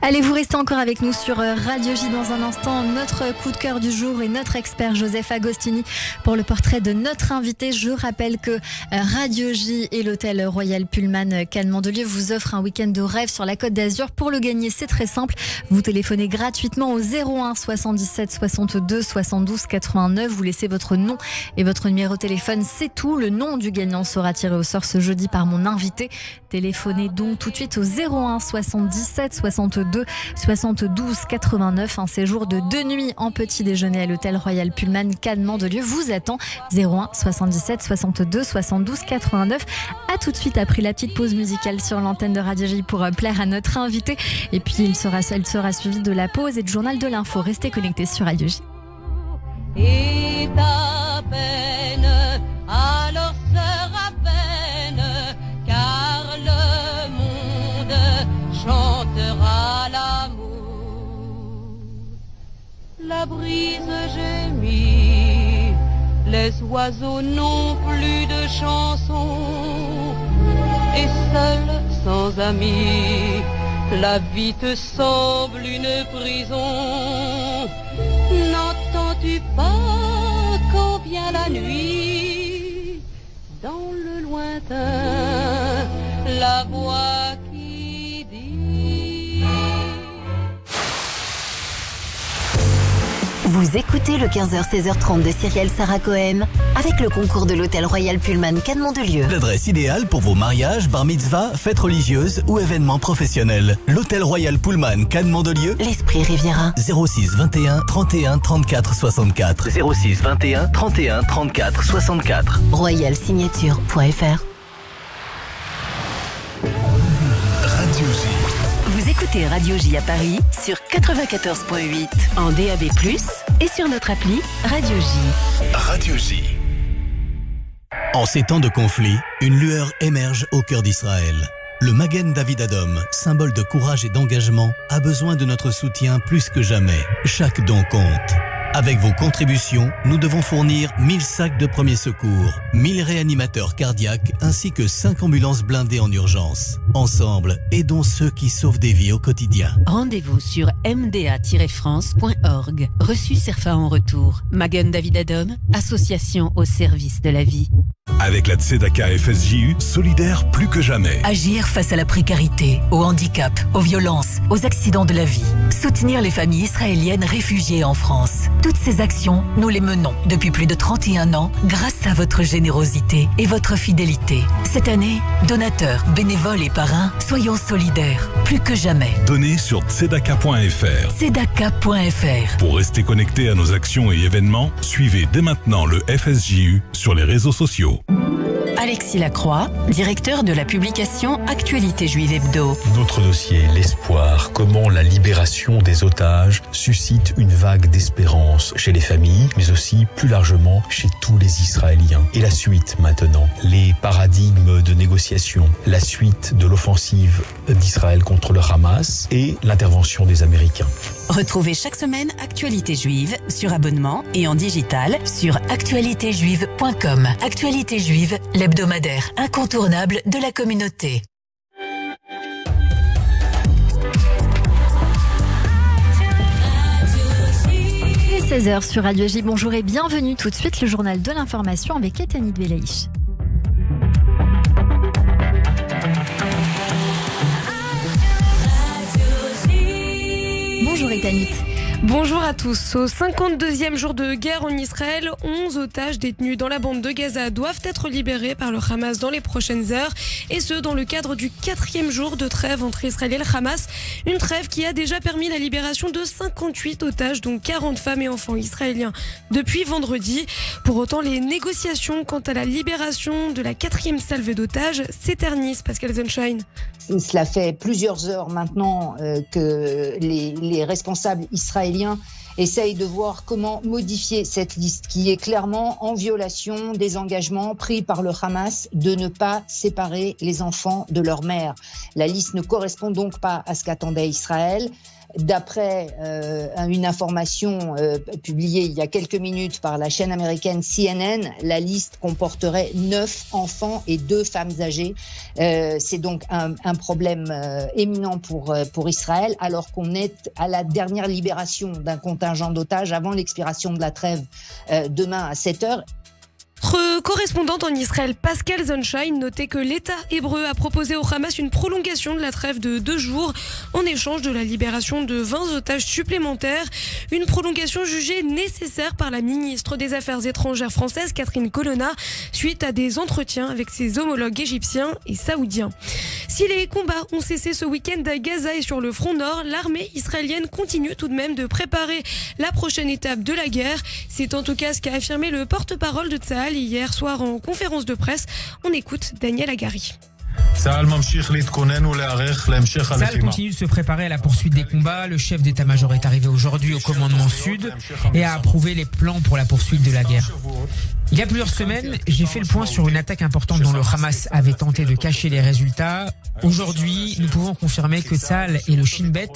Allez, vous restez encore avec nous sur Radio J dans un instant. Notre coup de cœur du jour et notre expert Joseph Agostini pour le portrait de notre invité. Je rappelle que Radio J et l'hôtel Royal Pullman Cannes Mandelieu vous offrent un week-end de rêve sur la Côte d'Azur. Pour le gagner, c'est très simple. Vous téléphonez gratuitement au 01 77 62 72 89. Vous laissez votre nom et votre numéro de téléphone. C'est tout. Le nom du gagnant sera tiré au sort ce jeudi par mon invité. Téléphonez donc tout de suite au 01 77 62 72 89. Un séjour de 2 nuits en petit déjeuner à l'hôtel Royal Pullman Cannes Mandelieu vous attend. 01 77 62 72 89. À tout de suite après la petite pause musicale sur l'antenne de Radio J pour plaire à notre invité. Et puis elle sera suivie de la pause et du journal de l'info. Restez connectés sur Radio J. Et ta peine alors sera peine, car le monde chantera l'amour. La brise gémit, les oiseaux n'ont plus de chansons, et seul, sans amis, la vie te semble une prison. N'entends-tu pas quand vient la nuit, dans le lointain, la voix qui dit... Vous écoutez le 15h-16h30 de Cyrielle Sarah Cohen avec le concours de l'hôtel Royal Pullman Cannes Mandelieu. L'adresse idéale pour vos mariages, bar mitzvah, fêtes religieuses ou événements professionnels. L'hôtel Royal Pullman Cannes Mandelieu. L'Esprit Riviera. 06 21 31 34 64. 06 21 31 34 64. Royalsignature.fr. Radio J. Vous écoutez Radio J à Paris sur 94.8 en DAB+, et sur notre appli Radio J. Radio J. En ces temps de conflit, une lueur émerge au cœur d'Israël. Le Magen David Adom, symbole de courage et d'engagement, a besoin de notre soutien plus que jamais. Chaque don compte. Avec vos contributions, nous devons fournir 1000 sacs de premiers secours, 1000 réanimateurs cardiaques ainsi que 5 ambulances blindées en urgence. Ensemble, aidons ceux qui sauvent des vies au quotidien. Rendez-vous sur mda-france.org. Reçu CERFA en retour. Magen David Adom, association au service de la vie. Avec la Tzedaka FSJU, solidaire plus que jamais. Agir face à la précarité, au handicap, aux violences, aux accidents de la vie. Soutenir les familles israéliennes réfugiées en France. Toutes ces actions, nous les menons depuis plus de 31 ans grâce à votre générosité et votre fidélité. Cette année, donateurs, bénévoles et parrains, soyons solidaires plus que jamais. Donnez sur tzedaka.fr. Tzedaka.fr. Pour rester connecté à nos actions et événements, suivez dès maintenant le FSJU sur les réseaux sociaux. Alexis Lacroix, directeur de la publication Actualité Juive Hebdo. Notre dossier, l'espoir, comment la libération des otages suscite une vague d'espérance chez les familles, mais aussi plus largement chez tous les Israéliens. Et la suite maintenant, les paradigmes de négociation, la suite de l'offensive d'Israël contre le Hamas et l'intervention des Américains. Retrouvez chaque semaine Actualité Juive sur abonnement et en digital sur actualitéjuive.com. Actualité Juive, l'hebdomadaire incontournable de la communauté. Il est 16h sur Radio J. Bonjour et bienvenue tout de suite le journal de l'information avec Etanit Belaïch. Bonjour Etanit. Bonjour à tous. Au 52e jour de guerre en Israël, 11 otages détenus dans la bande de Gaza doivent être libérés par le Hamas dans les prochaines heures. Et ce, dans le cadre du 4e jour de trêve entre Israël et le Hamas. Une trêve qui a déjà permis la libération de 58 otages, dont 40 femmes et enfants israéliens, depuis vendredi. Pour autant, les négociations quant à la libération de la 4e salve d'otages s'éternisent, Pascal Sunshine. Cela fait plusieurs heures maintenant que les responsables israéliens essayent de voir comment modifier cette liste qui est clairement en violation des engagements pris par le Hamas de ne pas séparer les enfants de leur mère. La liste ne correspond donc pas à ce qu'attendait Israël. D'après une information publiée il y a quelques minutes par la chaîne américaine CNN, la liste comporterait 9 enfants et 2 femmes âgées. C'est donc un problème éminent pour Israël, alors qu'on est à la dernière libération d'un contingent d'otages avant l'expiration de la trêve demain à 7h. Notre correspondante en Israël, Pascal Zonshine, notait que l'État hébreu a proposé au Hamas une prolongation de la trêve de 2 jours en échange de la libération de 20 otages supplémentaires. Une prolongation jugée nécessaire par la ministre des Affaires étrangères française, Catherine Colonna, suite à des entretiens avec ses homologues égyptiens et saoudiens. Si les combats ont cessé ce week-end à Gaza et sur le front nord, l'armée israélienne continue tout de même de préparer la prochaine étape de la guerre. C'est en tout cas ce qu'a affirmé le porte-parole de Tsahal hier soir en conférence de presse. On écoute Daniel Hagari. Tsahal continue de se préparer à la poursuite des combats. Le chef d'état-major est arrivé aujourd'hui au commandement sud et a approuvé les plans pour la poursuite de la guerre. Il y a plusieurs semaines, j'ai fait le point sur une attaque importante dont le Hamas avait tenté de cacher les résultats. Aujourd'hui, nous pouvons confirmer que Tsahal et le Shin Bet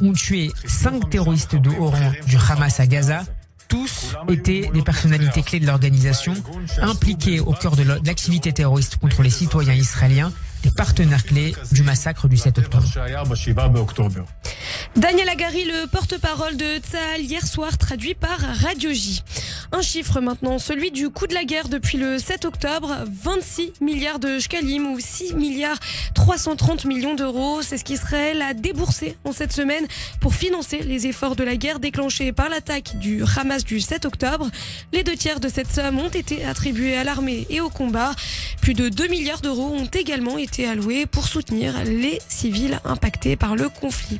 ont tué 5 terroristes de haut rang du Hamas à Gaza. Tous étaient des personnalités clés de l'organisation, impliquées au cœur de l'activité terroriste contre les citoyens israéliens, des partenaires clés du massacre du 7 octobre. Daniel Hagari, le porte-parole de Tsahal, hier soir, traduit par Radio J. Un chiffre maintenant, celui du coût de la guerre depuis le 7 octobre, 26 milliards de shkalim ou 6 milliards 330 millions d'euros. C'est ce qu'Israël a déboursé en cette semaine pour financer les efforts de la guerre déclenchés par l'attaque du Hamas du 7 octobre. Les 2 tiers de cette somme ont été attribués à l'armée et au combat. Plus de 2 milliards d'euros ont également été alloués pour soutenir les civils impactés par le conflit.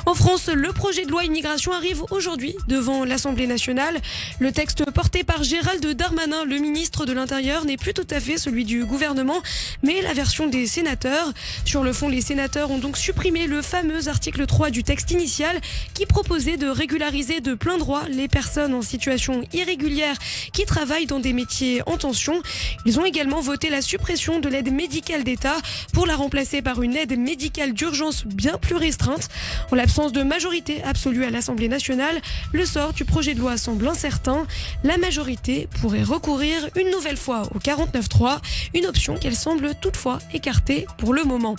En France, le projet de loi immigration arrive aujourd'hui devant l'Assemblée nationale. Le texte porté par Gérald Darmanin, le ministre de l'Intérieur, n'est plus tout à fait celui du gouvernement, mais la version des sénateurs. Sur le fond, les sénateurs ont donc supprimé le fameux article 3 du texte initial qui proposait de régulariser de plein droit les personnes en situation irrégulière qui travaillent dans des métiers en tension. Ils ont également voté la suppression de l'aide médicale d'État pour la remplacer par une aide médicale d'urgence bien plus restreinte. En l'absence de majorité absolue à l'Assemblée nationale, le sort du projet de loi semble incertain. La majorité pourrait recourir une nouvelle fois au 49.3, une option qu'elle semble toutefois écartée pour le moment.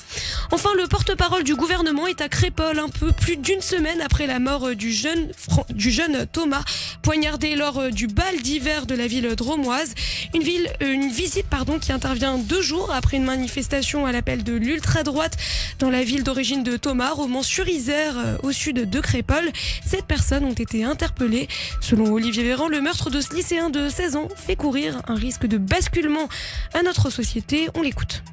Enfin, le porte-parole du gouvernement est à Crépol un peu plus d'une semaine après la mort du jeune Thomas, poignardé lors du bal d'hiver de la ville dromoise. Une visite qui intervient 2 jours après une manifestation à l'appel de l'ultra-droite dans la ville d'origine de Thomas, Romans-sur-Isère, au sud de Crépol. 7 personnes ont été interpellées. Selon Olivier Véran, le meurtre de ce lycéen de 16 ans fait courir un risque de basculement à notre société. On l'écoute.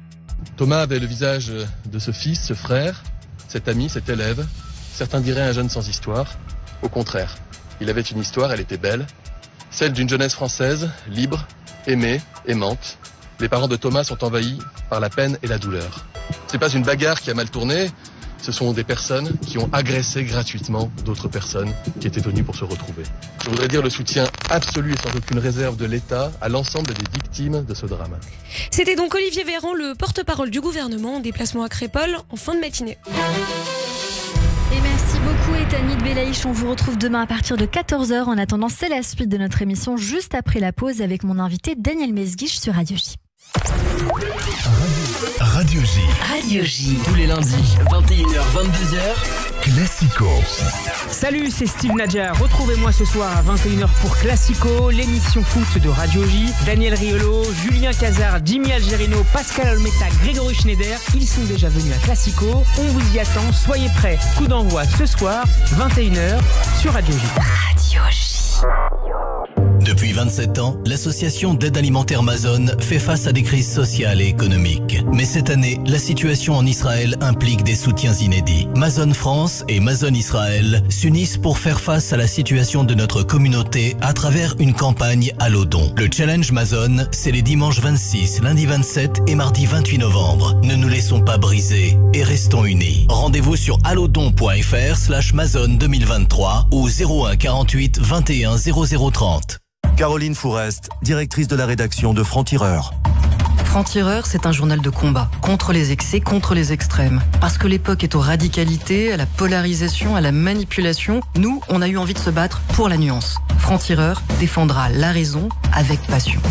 Thomas avait le visage de ce fils, ce frère, cet ami, cet élève. Certains diraient un jeune sans histoire. Au contraire, il avait une histoire, elle était belle. Celle d'une jeunesse française, libre, aimée, aimante. Les parents de Thomas sont envahis par la peine et la douleur. C'est pas une bagarre qui a mal tourné, ce sont des personnes qui ont agressé gratuitement d'autres personnes qui étaient venues pour se retrouver. Je voudrais dire le soutien absolu et sans aucune réserve de l'État à l'ensemble des victimes de ce drame. C'était donc Olivier Véran, le porte-parole du gouvernement, en déplacement à Crépol en fin de matinée. Et merci beaucoup Ethanit Belaïch, on vous retrouve demain à partir de 14h. En attendant, c'est la suite de notre émission juste après la pause avec mon invité Daniel Mesguich sur Radio J. Radio J. Radio J. Tous les lundis, 21h, 22h. Classico. Salut, c'est Steve Nadja. Retrouvez-moi ce soir à 21h pour Classico, l'émission foot de Radio J. Daniel Riolo, Julien Cazard, Jimmy Algerino, Pascal Olmeta, Grégory Schneider. Ils sont déjà venus à Classico. On vous y attend. Soyez prêts. Coup d'envoi ce soir, 21h sur Radio J. Radio J. Depuis 27 ans, l'association d'aide alimentaire Mazon fait face à des crises sociales et économiques. Mais cette année, la situation en Israël implique des soutiens inédits. Mazon France et Mazon Israël s'unissent pour faire face à la situation de notre communauté à travers une campagne Allo Don. Le challenge Mazon, c'est les dimanches 26, lundi 27 et mardi 28 novembre. Ne nous laissons pas briser et restons unis. Rendez-vous sur allodon.fr/Mazon 2023 ou 01 48 21 0030. Caroline Fourest, directrice de la rédaction de Franc-Tireur. Franc-Tireur, c'est un journal de combat, contre les excès, contre les extrêmes. Parce que l'époque est aux radicalités, à la polarisation, à la manipulation, nous, on a eu envie de se battre pour la nuance. Franc-Tireur défendra la raison avec passion.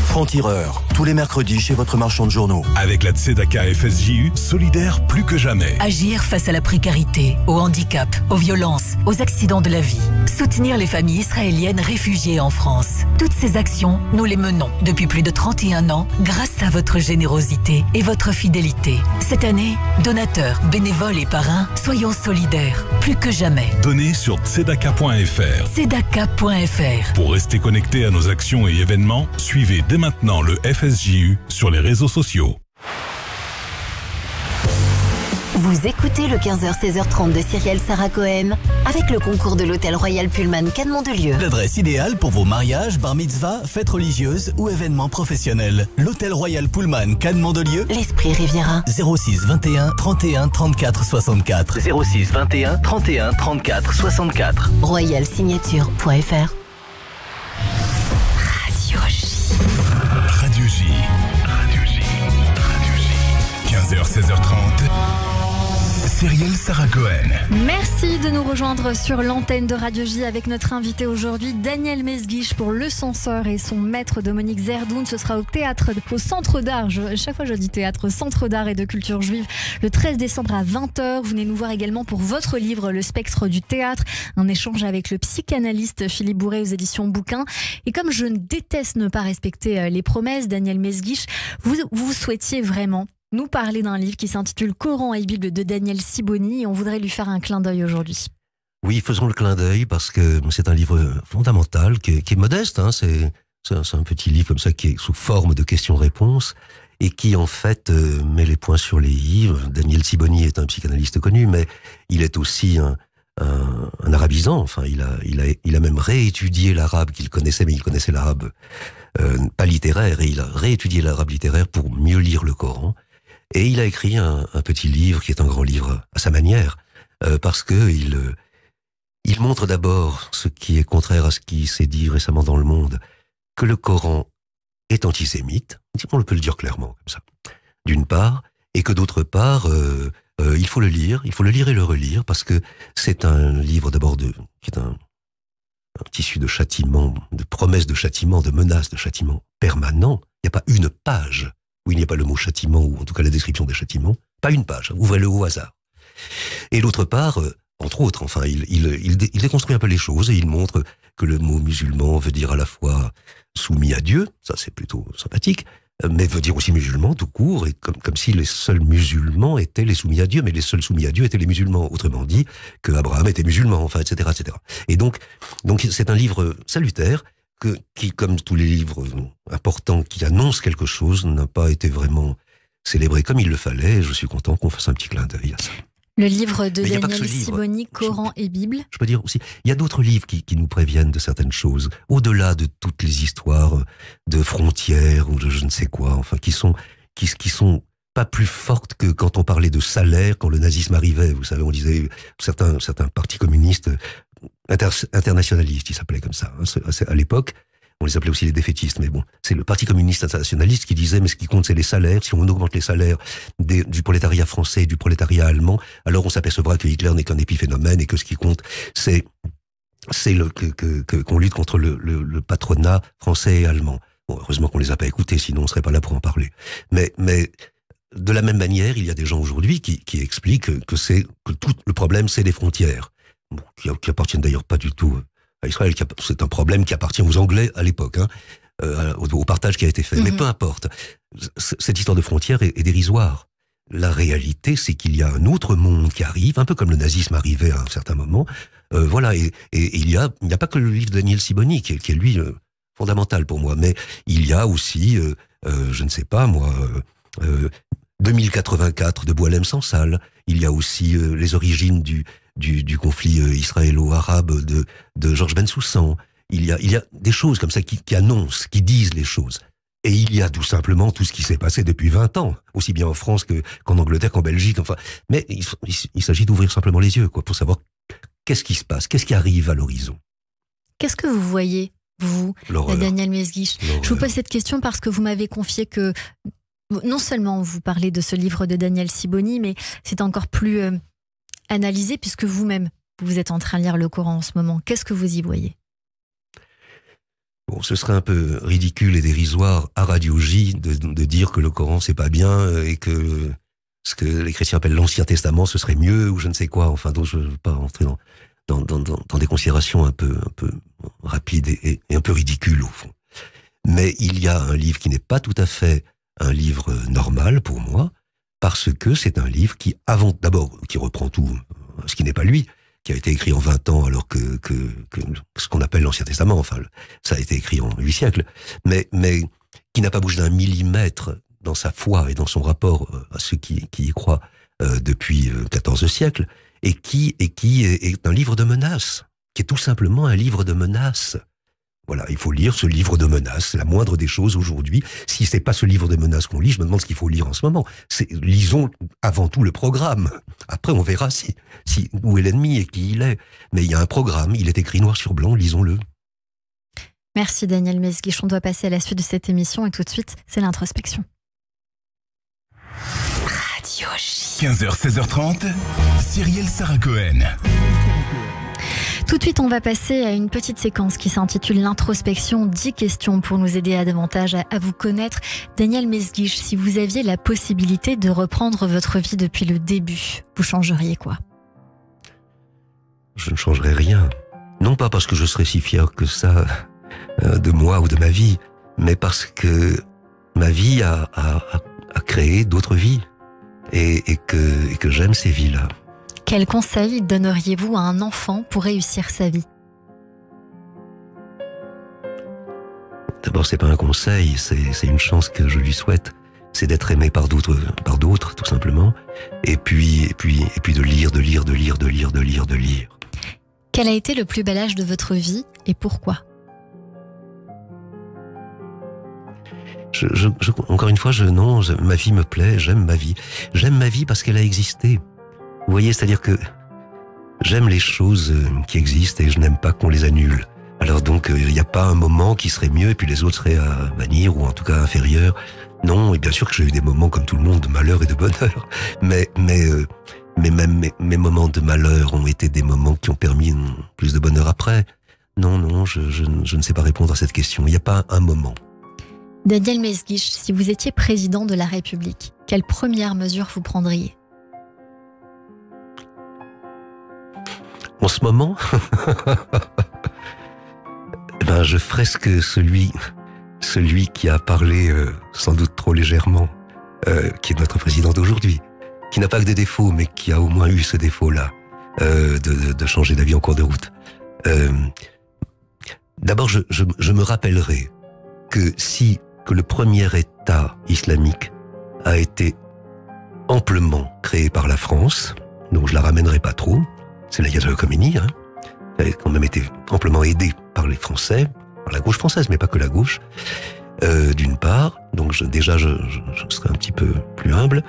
Franc-Tireur, tous les mercredis chez votre marchand de journaux. Avec la Tzedaka FSJU, solidaire plus que jamais. Agir face à la précarité, au handicap, aux violences, aux accidents de la vie. Soutenir les familles israéliennes réfugiées en France. Toutes ces actions, nous les menons depuis plus de 31 ans grâce à votre générosité et votre fidélité. Cette année, donateurs, bénévoles et parrains, soyons solidaires, plus que jamais. Donnez sur tzedaka.fr. Tzedaka.fr. Pour rester connecté à nos actions et événements, suivez dès maintenant le FSJU sur les réseaux sociaux. Vous écoutez le 15h-16h30 de Cyrielle Sarah Cohen avec le concours de l'Hôtel Royal Pullman Cannes Mandelieu. L'adresse idéale pour vos mariages, bar mitzvah, fêtes religieuses ou événements professionnels. L'Hôtel Royal Pullman Cannes Mandelieu. L'Esprit Riviera. 06 21 31 34 64. 06 21 31 34 64. Royalsignature.fr. Radio J. Radio J. 15h, 16h30. Cyrielle Sarah Cohen. Merci de nous rejoindre sur l'antenne de Radio J avec notre invité aujourd'hui, Daniel Mesguich, pour Le Censeur et son maître Dominique Zerdoun. Ce sera au théâtre, au Centre d'Art. Chaque fois je dis théâtre, Centre d'Art et de Culture Juive, le 13 décembre à 20h. Vous venez nous voir également pour votre livre, Le Spectre du Théâtre, un échange avec le psychanalyste Philippe Bourret aux éditions Bouquin. Et comme je déteste ne pas respecter les promesses, Daniel Mesguich, vous souhaitiez vraiment nous parler d'un livre qui s'intitule Coran et Bible de Daniel Sibony, et on voudrait lui faire un clin d'œil aujourd'hui. Oui, faisons le clin d'œil parce que c'est un livre fondamental qui est modeste. Hein, c'est un petit livre comme ça qui est sous forme de questions-réponses et qui en fait met les points sur les i. Daniel Sibony est un psychanalyste connu, mais il est aussi un arabisant. Enfin, il a même réétudié l'arabe qu'il connaissait, mais il connaissait l'arabe pas littéraire, et il a réétudié l'arabe littéraire pour mieux lire le Coran. Et il a écrit un petit livre qui est un grand livre à sa manière, parce que il montre d'abord ce qui est contraire à ce qui s'est dit récemment dans le monde, que le Coran est antisémite, on peut le dire clairement comme ça, d'une part, et que d'autre part, il faut le lire et le relire, parce que c'est un livre d'abord qui est un tissu de châtiment, de promesses de châtiment, de menaces de châtiment permanent. Il n'y a pas une page où il n'y a pas le mot châtiment, ou en tout cas la description des châtiments. Pas une page, ouvrez-le au hasard. Et d'autre part, entre autres, enfin, il déconstruit un peu les choses, et il montre que le mot musulman veut dire à la fois soumis à Dieu, ça c'est plutôt sympathique, mais veut dire aussi musulman tout court, et comme si les seuls musulmans étaient les soumis à Dieu, mais les seuls soumis à Dieu étaient les musulmans. Autrement dit, que Abraham était musulman, enfin, etc., etc. Et donc c'est un livre salutaire, qui, comme tous les livres importants qui annoncent quelque chose, n'a pas été vraiment célébré comme il le fallait, et je suis content qu'on fasse un petit clin d'œil à ça. Le livre de Daniel Sibony, Coran et Bible. Je peux dire aussi, il y a d'autres livres qui nous préviennent de certaines choses, au-delà de toutes les histoires de frontières ou de je ne sais quoi, enfin, qui sont pas plus fortes que quand on parlait de salaire, quand le nazisme arrivait. Vous savez, on disait, certains partis communistes internationalistes, ils s'appelaient comme ça. À l'époque, on les appelait aussi les défaitistes, mais bon, c'est le Parti communiste internationaliste qui disait, mais ce qui compte, c'est les salaires. Si on augmente les salaires du prolétariat français et du prolétariat allemand, alors on s'apercevra que Hitler n'est qu'un épiphénomène et que ce qui compte, c'est qu'on lutte contre le patronat français et allemand. Bon, heureusement qu'on les a pas écoutés, sinon on serait pas là pour en parler. Mais de la même manière, il y a des gens aujourd'hui qui expliquent que tout le problème, c'est les frontières. Bon, qui appartiennent d'ailleurs pas du tout à Israël, c'est un problème qui appartient aux Anglais à l'époque, au partage qui a été fait. Mais peu importe, cette histoire de frontières est dérisoire. La réalité, c'est qu'il y a un autre monde qui arrive, un peu comme le nazisme arrivait à un certain moment. Voilà, et il n'y a pas que le livre de Daniel Sibony qui est lui fondamental pour moi, mais il y a aussi, je ne sais pas moi, 2084 de Boualem Sansal. Il y a aussi les origines du conflit israélo-arabe de Georges Bensoussan. Il y a des choses comme ça qui annoncent, qui disent les choses. Et il y a tout simplement tout ce qui s'est passé depuis 20 ans, aussi bien en France qu'en Angleterre, qu'en Belgique. Enfin, mais il s'agit d'ouvrir simplement les yeux, pour savoir qu'est-ce qui se passe, qu'est-ce qui arrive à l'horizon. Qu'est-ce que vous voyez, vous, Daniel Mesguich? Je vous pose cette question parce que vous m'avez confié que non seulement vous parlez de ce livre de Daniel Sibony, mais c'est encore plus analysé puisque vous-même, vous êtes en train de lire le Coran en ce moment. Qu'est-ce que vous y voyez? Bon, ce serait un peu ridicule et dérisoire à Radio J de dire que le Coran c'est pas bien et que ce que les chrétiens appellent l'Ancien Testament ce serait mieux ou je ne sais quoi. Enfin, donc je ne veux pas rentrer dans des considérations un peu rapides et un peu ridicules au fond. Mais il y a un livre qui n'est pas tout à fait un livre normal pour moi, parce que c'est un livre qui reprend tout ce qui n'est pas lui, qui a été écrit en 20 ans alors que ce qu'on appelle l'Ancien Testament, enfin, ça a été écrit en 8 siècles, mais qui n'a pas bougé d'un millimètre dans sa foi et dans son rapport à ceux qui y croient depuis 14 siècles, et qui est un livre de menaces, qui est tout simplement un livre de menaces. Voilà, il faut lire ce livre de menaces, c'est la moindre des choses aujourd'hui. Si c'est pas ce livre de menaces qu'on lit, je me demande ce qu'il faut lire en ce moment. Lisons avant tout le programme. Après, on verra où est l'ennemi et qui il est. Mais il y a un programme, il est écrit noir sur blanc, lisons-le. Merci Daniel Mesguich. On doit passer à la suite de cette émission et tout de suite, c'est l'introspection. Radio J. 15h, 16h30, Cyrielle Sarah Cohen. Tout de suite, on va passer à une petite séquence qui s'intitule l'introspection. 10 questions pour nous aider davantage à vous connaître. Daniel Mesguich, si vous aviez la possibilité de reprendre votre vie depuis le début, vous changeriez quoi ? Je ne changerais rien. Non pas parce que je serais si fier que ça de moi ou de ma vie, mais parce que ma vie a créé d'autres vies et que j'aime ces vies-là. Quel conseil donneriez-vous à un enfant pour réussir sa vie ? D'abord, c'est pas un conseil, c'est une chance que je lui souhaite. C'est d'être aimé par d'autres, tout simplement. Et puis de lire. Quel a été le plus bel âge de votre vie et pourquoi ? Encore une fois, ma vie me plaît, j'aime ma vie. J'aime ma vie parce qu'elle a existé. Vous voyez, c'est-à-dire que j'aime les choses qui existent et je n'aime pas qu'on les annule. Alors donc, il n'y a pas un moment qui serait mieux et puis les autres seraient à bannir ou en tout cas inférieurs. Non, et bien sûr que j'ai eu des moments comme tout le monde de malheur et de bonheur, mais même mes moments de malheur ont été des moments qui ont permis plus de bonheur après. Non, je ne sais pas répondre à cette question. Il n'y a pas un moment. Daniel Mesguich, si vous étiez président de la République, quelle première mesure vous prendriez ? En ce moment, je ferai ce que celui qui a parlé sans doute trop légèrement, qui est notre président d'aujourd'hui, qui n'a pas que des défauts, mais qui a au moins eu ce défaut-là, de changer d'avis en cours de route. D'abord, je me rappellerai que le premier État islamique a été amplement créé par la France, donc je la ramènerai pas trop. C'est l'Ayatollah Khomeini, qui a quand même été amplement aidé par les Français, par la gauche française, mais pas que la gauche, d'une part. Donc je serai un petit peu plus humble.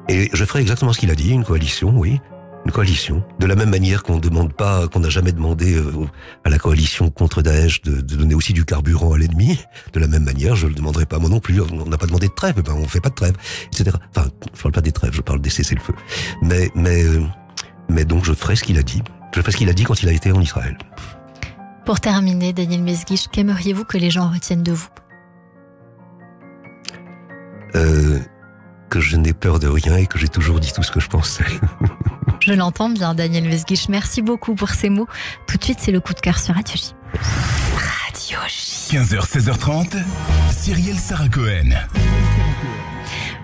Et je ferai exactement ce qu'il a dit, une coalition, oui, une coalition. De la même manière qu'on n'a jamais demandé à la coalition contre Daesh de donner aussi du carburant à l'ennemi. De la même manière, je le demanderai pas moi non plus. On n'a pas demandé de trêve, on fait pas de trêve, etc. Enfin, je parle pas des trêves, je parle des cessez-le-feu. Mais donc je ferai ce qu'il a dit. Je ferai ce qu'il a dit quand il a été en Israël. Pour terminer, Daniel Mesguich, qu'aimeriez-vous que les gens retiennent de vous ? Que je n'ai peur de rien et que j'ai toujours dit tout ce que je pensais. Je l'entends bien, Daniel Mesguich. Merci beaucoup pour ces mots. Tout de suite, c'est le coup de cœur sur Radio J. Radio J. 15h, 16h30, Cyrielle Sarah Cohen.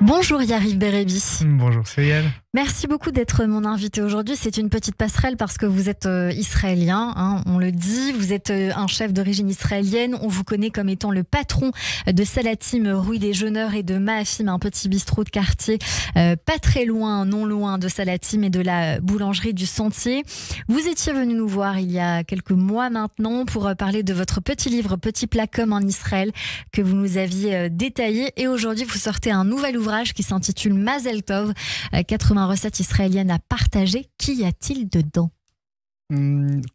Bonjour Yariv Berebi. Bonjour Cyrielle. Merci beaucoup d'être mon invité aujourd'hui. C'est une petite passerelle parce que vous êtes israélien, on le dit. Vous êtes un chef d'origine israélienne. On vous connaît comme étant le patron de Salatim, rue des Jeûneurs, et de Mahafim, un petit bistrot de quartier pas très loin, non loin de Salatim et de la boulangerie du Sentier. Vous étiez venu nous voir il y a quelques mois maintenant pour parler de votre petit livre Petit plat comme en Israël que vous nous aviez détaillé. Et aujourd'hui, vous sortez un nouvel ouvrage qui s'intitule Mazel Tov, 80 recettes israéliennes à partager. Qu'y a-t-il dedans ?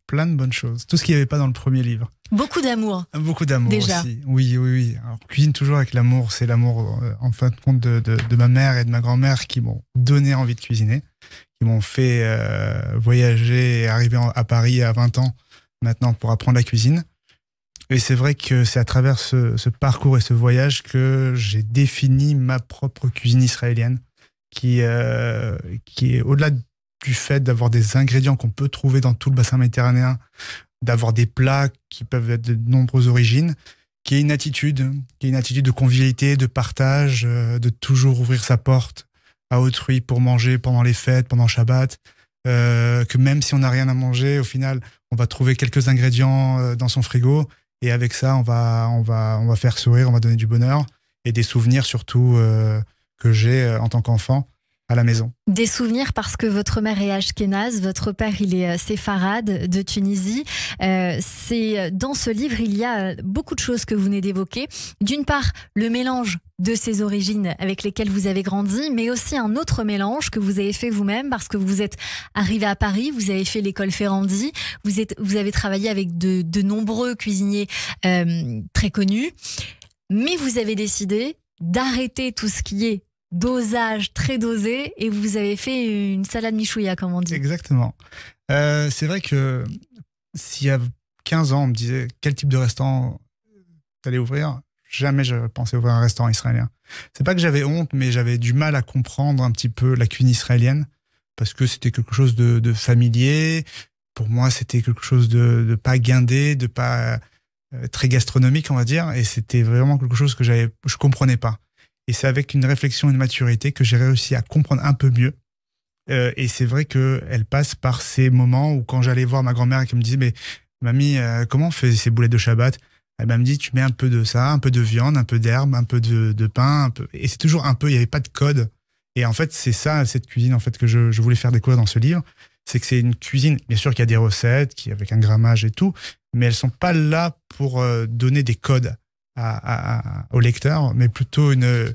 Plein de bonnes choses. Tout ce qu'il n'y avait pas dans le premier livre. Beaucoup d'amour. Beaucoup d'amour déjà. Aussi. Oui. Alors, cuisine toujours avec l'amour. C'est l'amour, en fin de compte, de ma mère et de ma grand-mère qui m'ont donné envie de cuisiner, qui m'ont fait voyager et arriver à Paris à 20 ans maintenant pour apprendre la cuisine. Et c'est vrai que c'est à travers ce parcours et ce voyage que j'ai défini ma propre cuisine israélienne, qui est au-delà du fait d'avoir des ingrédients qu'on peut trouver dans tout le bassin méditerranéen, d'avoir des plats qui peuvent être de nombreuses origines, qui est une attitude de convivialité, de partage, de toujours ouvrir sa porte à autrui pour manger pendant les fêtes, pendant Shabbat, que même si on n'a rien à manger, au final, on va trouver quelques ingrédients dans son frigo et avec ça, on va faire sourire, on va donner du bonheur et des souvenirs surtout que j'ai en tant qu'enfant à la maison. Des souvenirs parce que votre mère est ashkénaze, votre père il est séfarade de Tunisie. Dans ce livre, il y a beaucoup de choses que vous venez d'évoquer. D'une part, le mélange de ces origines avec lesquelles vous avez grandi, mais aussi un autre mélange que vous avez fait vous-même parce que vous êtes arrivé à Paris, vous avez fait l'école Ferrandi, vous avez travaillé avec de nombreux cuisiniers très connus, mais vous avez décidé d'arrêter tout ce qui est dosage très dosé et vous avez fait une salade michouilla, comme on dit. Exactement. C'est vrai que s'il y a 15 ans, on me disait quel type de restaurant t'allais ouvrir, jamais je pensais ouvrir un restaurant israélien. C'est pas que j'avais honte, mais j'avais du mal à comprendre un petit peu la cuisine israélienne parce que c'était quelque chose de familier. Pour moi, c'était quelque chose de pas guindé, de pas très gastronomique, on va dire, et c'était vraiment quelque chose que je comprenais pas. Et c'est avec une réflexion et une maturité que j'ai réussi à comprendre un peu mieux. Et c'est vrai qu'elle passe par ces moments où quand j'allais voir ma grand-mère et qu'elle me disait « Mais mamie, comment on fait ces boulettes de Shabbat ?» Elle me dit « Tu mets un peu de ça, un peu de viande, un peu d'herbe, un peu de pain. Un peu... » Et c'est toujours un peu, il n'y avait pas de code. Et en fait, c'est ça, cette cuisine en fait, que je voulais faire découvrir dans ce livre. C'est que c'est une cuisine, bien sûr qu'il y a des recettes, avec un grammage et tout, mais elles ne sont pas là pour donner des codes au lecteur, mais plutôt une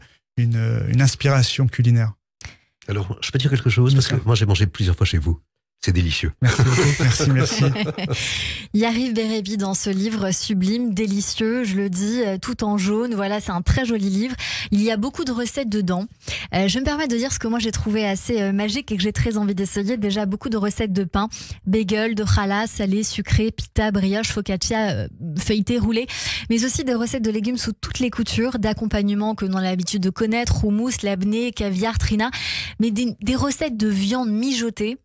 inspiration culinaire. Alors, je peux dire quelque chose parce que moi j'ai mangé plusieurs fois chez vous. C'est délicieux. Merci beaucoup, merci. Yariv Berebi dans ce livre sublime, délicieux, je le dis, tout en jaune. Voilà, c'est un très joli livre. Il y a beaucoup de recettes dedans. Je me permets de dire ce que moi j'ai trouvé assez magique et que j'ai très envie d'essayer. Déjà, beaucoup de recettes de pain, bagel, de challah, salé, sucré, pita, brioche, focaccia, feuilleté, roulé, mais aussi des recettes de légumes sous toutes les coutures, d'accompagnement que l'on a l'habitude de connaître, houmous, labné, caviar, trina, mais des recettes de viande mijotée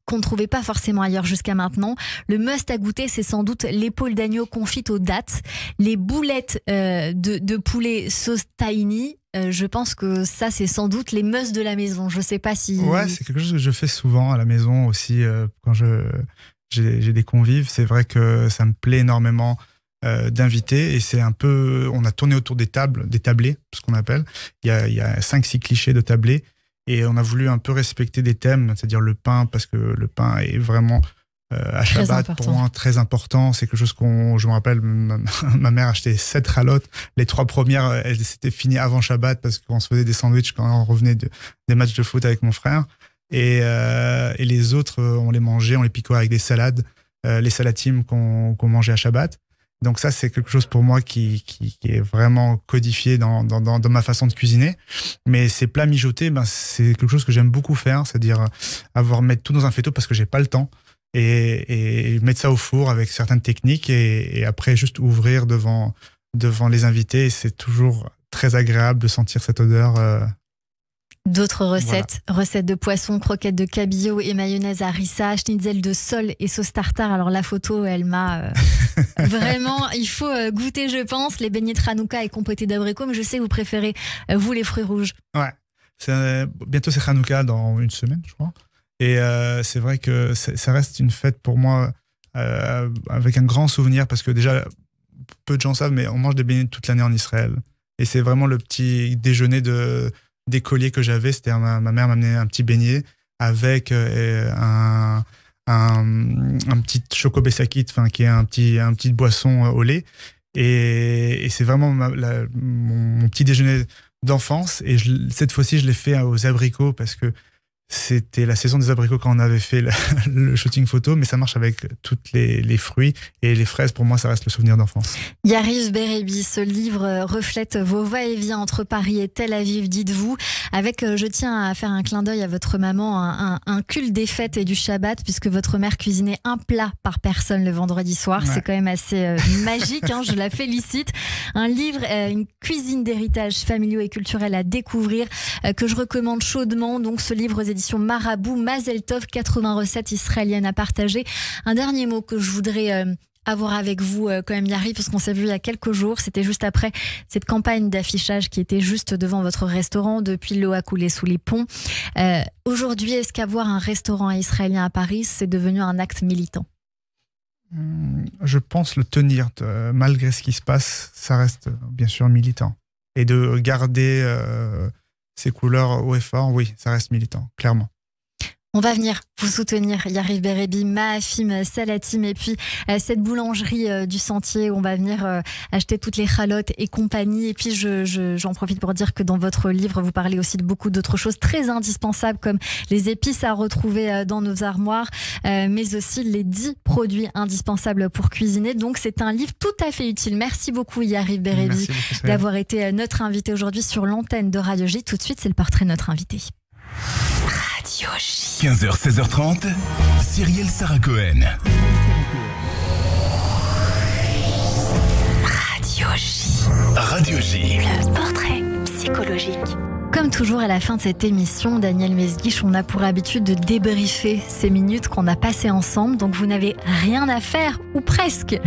qu'on ne trouvait pas forcément ailleurs jusqu'à maintenant. Le must à goûter, c'est sans doute l'épaule d'agneau confite aux dattes, les boulettes de poulet sauce tahini. Je pense que ça, c'est sans doute les must de la maison. Je sais pas si... Ouais, c'est quelque chose que je fais souvent à la maison aussi quand j'ai des convives. C'est vrai que ça me plaît énormément d'inviter et c'est un peu... On a tourné autour des tablés, ce qu'on appelle. Il y a 5-6 clichés de tablés. Et on a voulu un peu respecter des thèmes, c'est-à-dire le pain, parce que le pain est vraiment à Shabbat pour moi très important. C'est quelque chose je me rappelle, ma mère achetait 7 chalotes. Les 3 premières, elles s'étaient finies avant Shabbat parce qu'on se faisait des sandwichs quand on revenait des matchs de foot avec mon frère. Et les autres, on les mangeait, on les picorait avec des salades, les salatimes qu'on mangeait à Shabbat. Donc ça, c'est quelque chose pour moi qui est vraiment codifié dans ma façon de cuisiner. Mais ces plats mijotés, c'est quelque chose que j'aime beaucoup faire, c'est-à-dire mettre tout dans un faiseau parce que j'ai pas le temps et mettre ça au four avec certaines techniques et après juste ouvrir devant les invités. C'est toujours très agréable de sentir cette odeur. D'autres recettes, voilà. Recettes de poisson, croquettes de cabillaud et mayonnaise harissa, schnitzel de sole et sauce tartare. Alors la photo, elle m'a vraiment, il faut goûter, je pense. Les beignets de Hanouka et compotées d'abricots, mais je sais que vous préférez, vous, les fruits rouges. Ouais, bientôt c'est Hanouka dans une semaine, je crois. Et c'est vrai que ça reste une fête pour moi avec un grand souvenir parce que déjà, peu de gens savent, mais on mange des beignets toute l'année en Israël. Et c'est vraiment le petit déjeuner d'écolier que j'avais, c'était ma mère m'amenait un petit beignet avec un petit choco besakit, qui est un petit boisson au lait et c'est vraiment mon petit déjeuner d'enfance et cette fois-ci je l'ai fait aux abricots parce que c'était la saison des abricots quand on avait fait le shooting photo, mais ça marche avec toutes les fruits et les fraises. Pour moi, ça reste le souvenir d'enfance. Yariv Berebi, ce livre reflète vos va-et-vient entre Paris et Tel Aviv, dites-vous, avec, je tiens à faire un clin d'œil à votre maman, un culte des fêtes et du Shabbat, puisque votre mère cuisinait un plat par personne le vendredi soir. Ouais. C'est quand même assez magique, je la félicite. Un livre, une cuisine d'héritage familiaux et culturel à découvrir, que je recommande chaudement. Donc, ce livre aux éditions éditions Marabout. Mazel Tov, 80 recettes israéliennes à partager. Un dernier mot que je voudrais avoir avec vous quand même, Yariv, parce qu'on s'est vu il y a quelques jours. C'était juste après cette campagne d'affichage qui était juste devant votre restaurant. Depuis, l'eau a coulé sous les ponts. Aujourd'hui, est-ce qu'avoir un restaurant israélien à Paris, c'est devenu un acte militant ? Je pense le tenir, malgré ce qui se passe, ça reste bien sûr militant. Et de garder ces couleurs haut et fort, oui, ça reste militant, clairement. On va venir vous soutenir, Yariv Berebi, Mahafim Salatim, et puis cette boulangerie du Sentier où on va venir acheter toutes les chalotes et compagnie. Et puis j'en profite pour dire que dans votre livre, vous parlez aussi de beaucoup d'autres choses très indispensables comme les épices à retrouver dans nos armoires, mais aussi les 10 produits indispensables pour cuisiner. Donc c'est un livre tout à fait utile. Merci beaucoup, Yariv Berebi, d'avoir été notre invité aujourd'hui sur l'antenne de Radio J. Tout de suite, c'est le portrait de notre invité. Radio J. 15h, 16h30, Cyrielle Sarah Cohen. Radio J. Radio J. Le portrait psychologique. Comme toujours à la fin de cette émission, Daniel Mesguich, on a pour habitude de débriefer ces minutes qu'on a passées ensemble. Donc vous n'avez rien à faire, ou presque.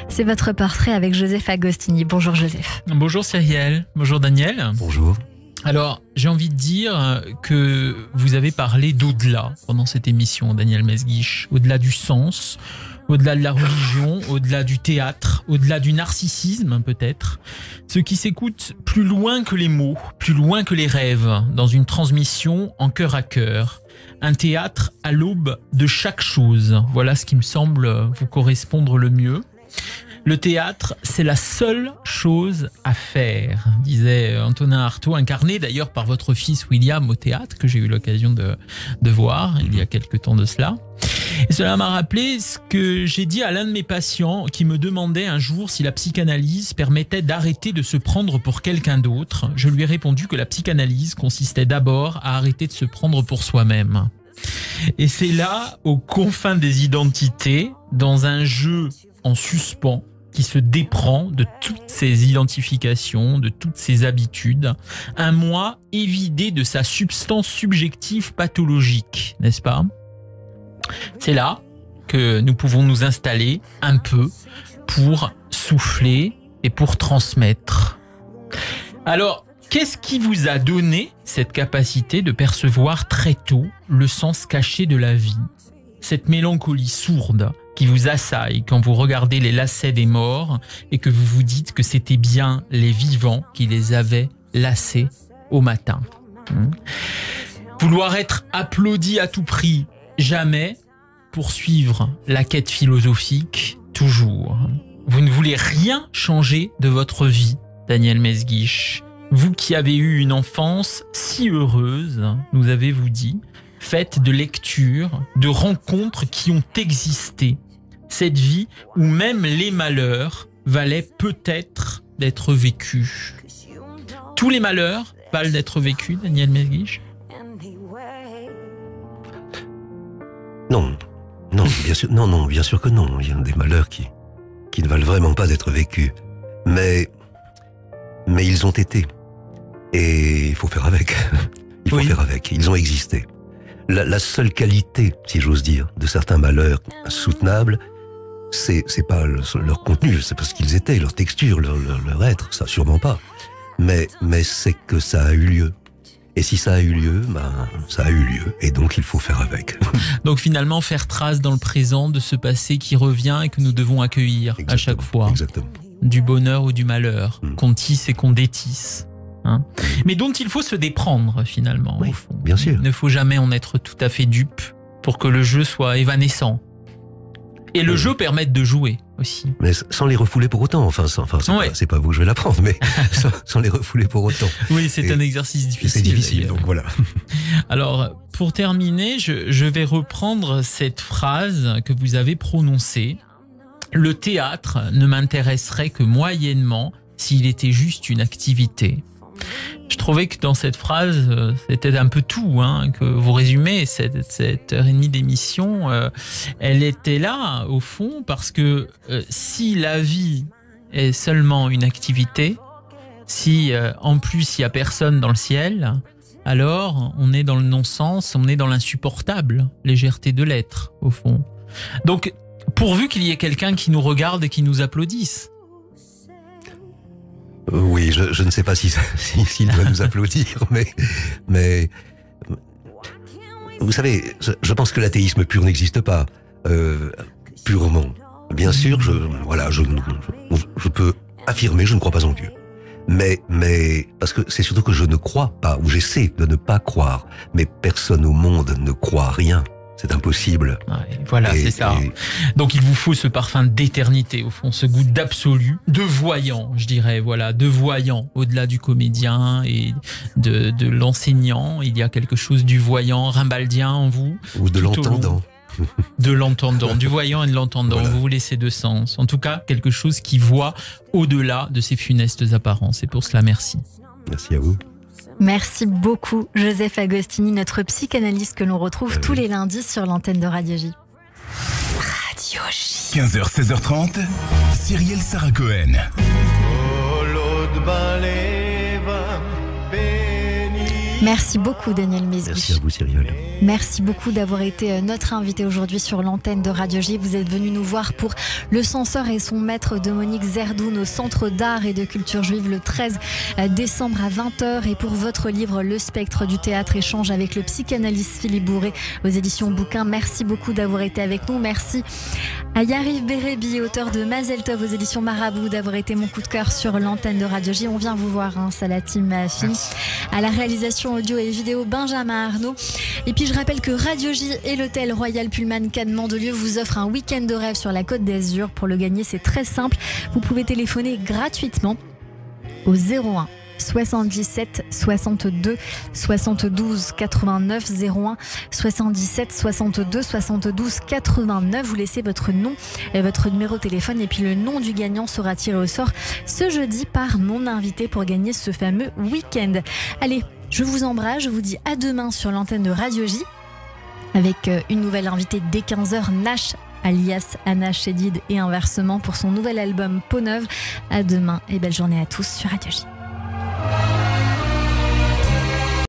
C'est votre portrait avec Joseph Agostini. Bonjour Joseph. Bonjour Cyrielle. Bonjour Daniel. Bonjour. Alors, j'ai envie de dire que vous avez parlé d'au-delà pendant cette émission, Daniel Mesguich. Au-delà du sens, au-delà de la religion, au-delà du théâtre, au-delà du narcissisme peut-être. Ce qui s'écoute plus loin que les mots, plus loin que les rêves, dans une transmission en cœur à cœur. Un théâtre à l'aube de chaque chose. Voilà ce qui me semble vous correspondre le mieux. Le théâtre, c'est la seule chose à faire, disait Antonin Artaud, incarné d'ailleurs par votre fils William au théâtre, que j'ai eu l'occasion de voir il y a quelque temps de cela. Et cela m'a rappelé ce que j'ai dit à l'un de mes patients qui me demandait un jour si la psychanalyse permettait d'arrêter de se prendre pour quelqu'un d'autre. Je lui ai répondu que la psychanalyse consistait d'abord à arrêter de se prendre pour soi-même. Et c'est là, aux confins des identités, dans un jeu en suspens, qui se déprend de toutes ses identifications, de toutes ses habitudes, un moi évidé de sa substance subjective pathologique, n'est-ce pas ? C'est là que nous pouvons nous installer un peu pour souffler et pour transmettre. Alors, qu'est-ce qui vous a donné cette capacité de percevoir très tôt le sens caché de la vie ? Cette mélancolie sourde qui vous assaille quand vous regardez les lacets des morts et que vous vous dites que c'était bien les vivants qui les avaient lacés au matin. Vouloir être applaudi à tout prix, jamais. Poursuivre la quête philosophique, toujours. Vous ne voulez rien changer de votre vie, Daniel Mesguich. Vous qui avez eu une enfance si heureuse, nous avez-vous dit, faite de lectures, de rencontres qui ont existé. Cette vie où même les malheurs valaient peut-être d'être vécus. Tous les malheurs valent d'être vécus, Daniel Mesguich ? Non, bien sûr, non, bien sûr que non. Il y a des malheurs qui ne valent vraiment pas d'être vécus. Mais ils ont été. Et il faut faire avec. Il faut faire avec. Ils ont existé. La seule qualité, si j'ose dire, de certains malheurs soutenables, c'est pas leur contenu, c'est parce qu'ils étaient, leur texture, leur être, ça sûrement pas. Mais c'est que ça a eu lieu. Et si ça a eu lieu, ça a eu lieu. Et donc, il faut faire avec. Donc, finalement, faire trace dans le présent de ce passé qui revient et que nous devons accueillir à chaque fois. Exactement. Du bonheur ou du malheur, qu'on tisse et qu'on détisse. Mais dont il faut se déprendre, finalement. Oui, au fond. Bien sûr. Il ne faut jamais en être tout à fait dupe pour que le jeu soit évanescent. Et le jeu permette de jouer aussi. Mais sans les refouler pour autant. C'est pas vous que je vais l'apprendre, mais sans les refouler pour autant. Oui, c'est un exercice difficile. C'est difficile, donc voilà. Alors, pour terminer, je vais reprendre cette phrase que vous avez prononcée. Le théâtre ne m'intéresserait que moyennement s'il était juste une activité. Je trouvais que dans cette phrase, c'était un peu tout, que vous résumez, cette heure et demie d'émission, elle était là, au fond, parce que si la vie est seulement une activité, si en plus il n'y a personne dans le ciel, alors on est dans le non-sens, on est dans l'insupportable légèreté de l'être, au fond. Donc, pourvu qu'il y ait quelqu'un qui nous regarde et qui nous applaudisse. Oui, je ne sais pas s'il doit nous applaudir, mais vous savez, je pense que l'athéisme pur n'existe pas, purement. Bien sûr, je peux affirmer, je ne crois pas en Dieu. Mais parce que c'est surtout que je ne crois pas, ou j'essaie de ne pas croire, mais personne au monde ne croit rien. C'est impossible. Ouais, voilà, c'est ça. Donc il vous faut ce parfum d'éternité, au fond, ce goût d'absolu, de voyant, je dirais, voilà, de voyant. Au-delà du comédien et de l'enseignant, il y a quelque chose du voyant rimbaldien en vous. Ou de l'entendant. De l'entendant, du voyant et de l'entendant. Voilà. Vous voulez ces deux sens. En tout cas, quelque chose qui voit au-delà de ces funestes apparences. Et pour cela, merci. Merci à vous. Merci beaucoup, Joseph Agostini, notre psychanalyste que l'on retrouve tous les lundis sur l'antenne de Radio J. Radio J. 15h, 16h30, Cyrielle Sarah Cohen. Merci beaucoup, Daniel Mesguich. Merci à vous, Cyrielle. Merci beaucoup d'avoir été notre invité aujourd'hui sur l'antenne de Radio J. Vous êtes venu nous voir pour Le Censeur et son maître de Monique Zerdoun au Centre d'art et de culture juive le 13 décembre à 20h. Et pour votre livre Le Spectre du théâtre, échange avec le psychanalyste Philippe Bourré aux éditions Bouquin. Merci beaucoup d'avoir été avec nous. Merci à Yariv Berebi, auteur de Mazel Tov aux éditions Marabout, d'avoir été mon coup de cœur sur l'antenne de Radio J. On vient vous voir, ça la team film. À la réalisation audio et vidéo, Benjamin Arnaud. Et puis je rappelle que Radio J et l'hôtel Royal Pullman Cannes Mandelieu vous offrent un week-end de rêve sur la Côte d'Azur. Pour le gagner, c'est très simple. Vous pouvez téléphoner gratuitement au 01 77 62 72 89 01 77 62 72 89. Vous laissez votre nom et votre numéro de téléphone et puis le nom du gagnant sera tiré au sort ce jeudi par mon invité pour gagner ce fameux week-end. Allez, je vous embrasse, je vous dis à demain sur l'antenne de Radio J avec une nouvelle invitée dès 15h, Nash alias Anna Chédid et inversement pour son nouvel album Peau Neuve. À demain et belle journée à tous sur Radio J.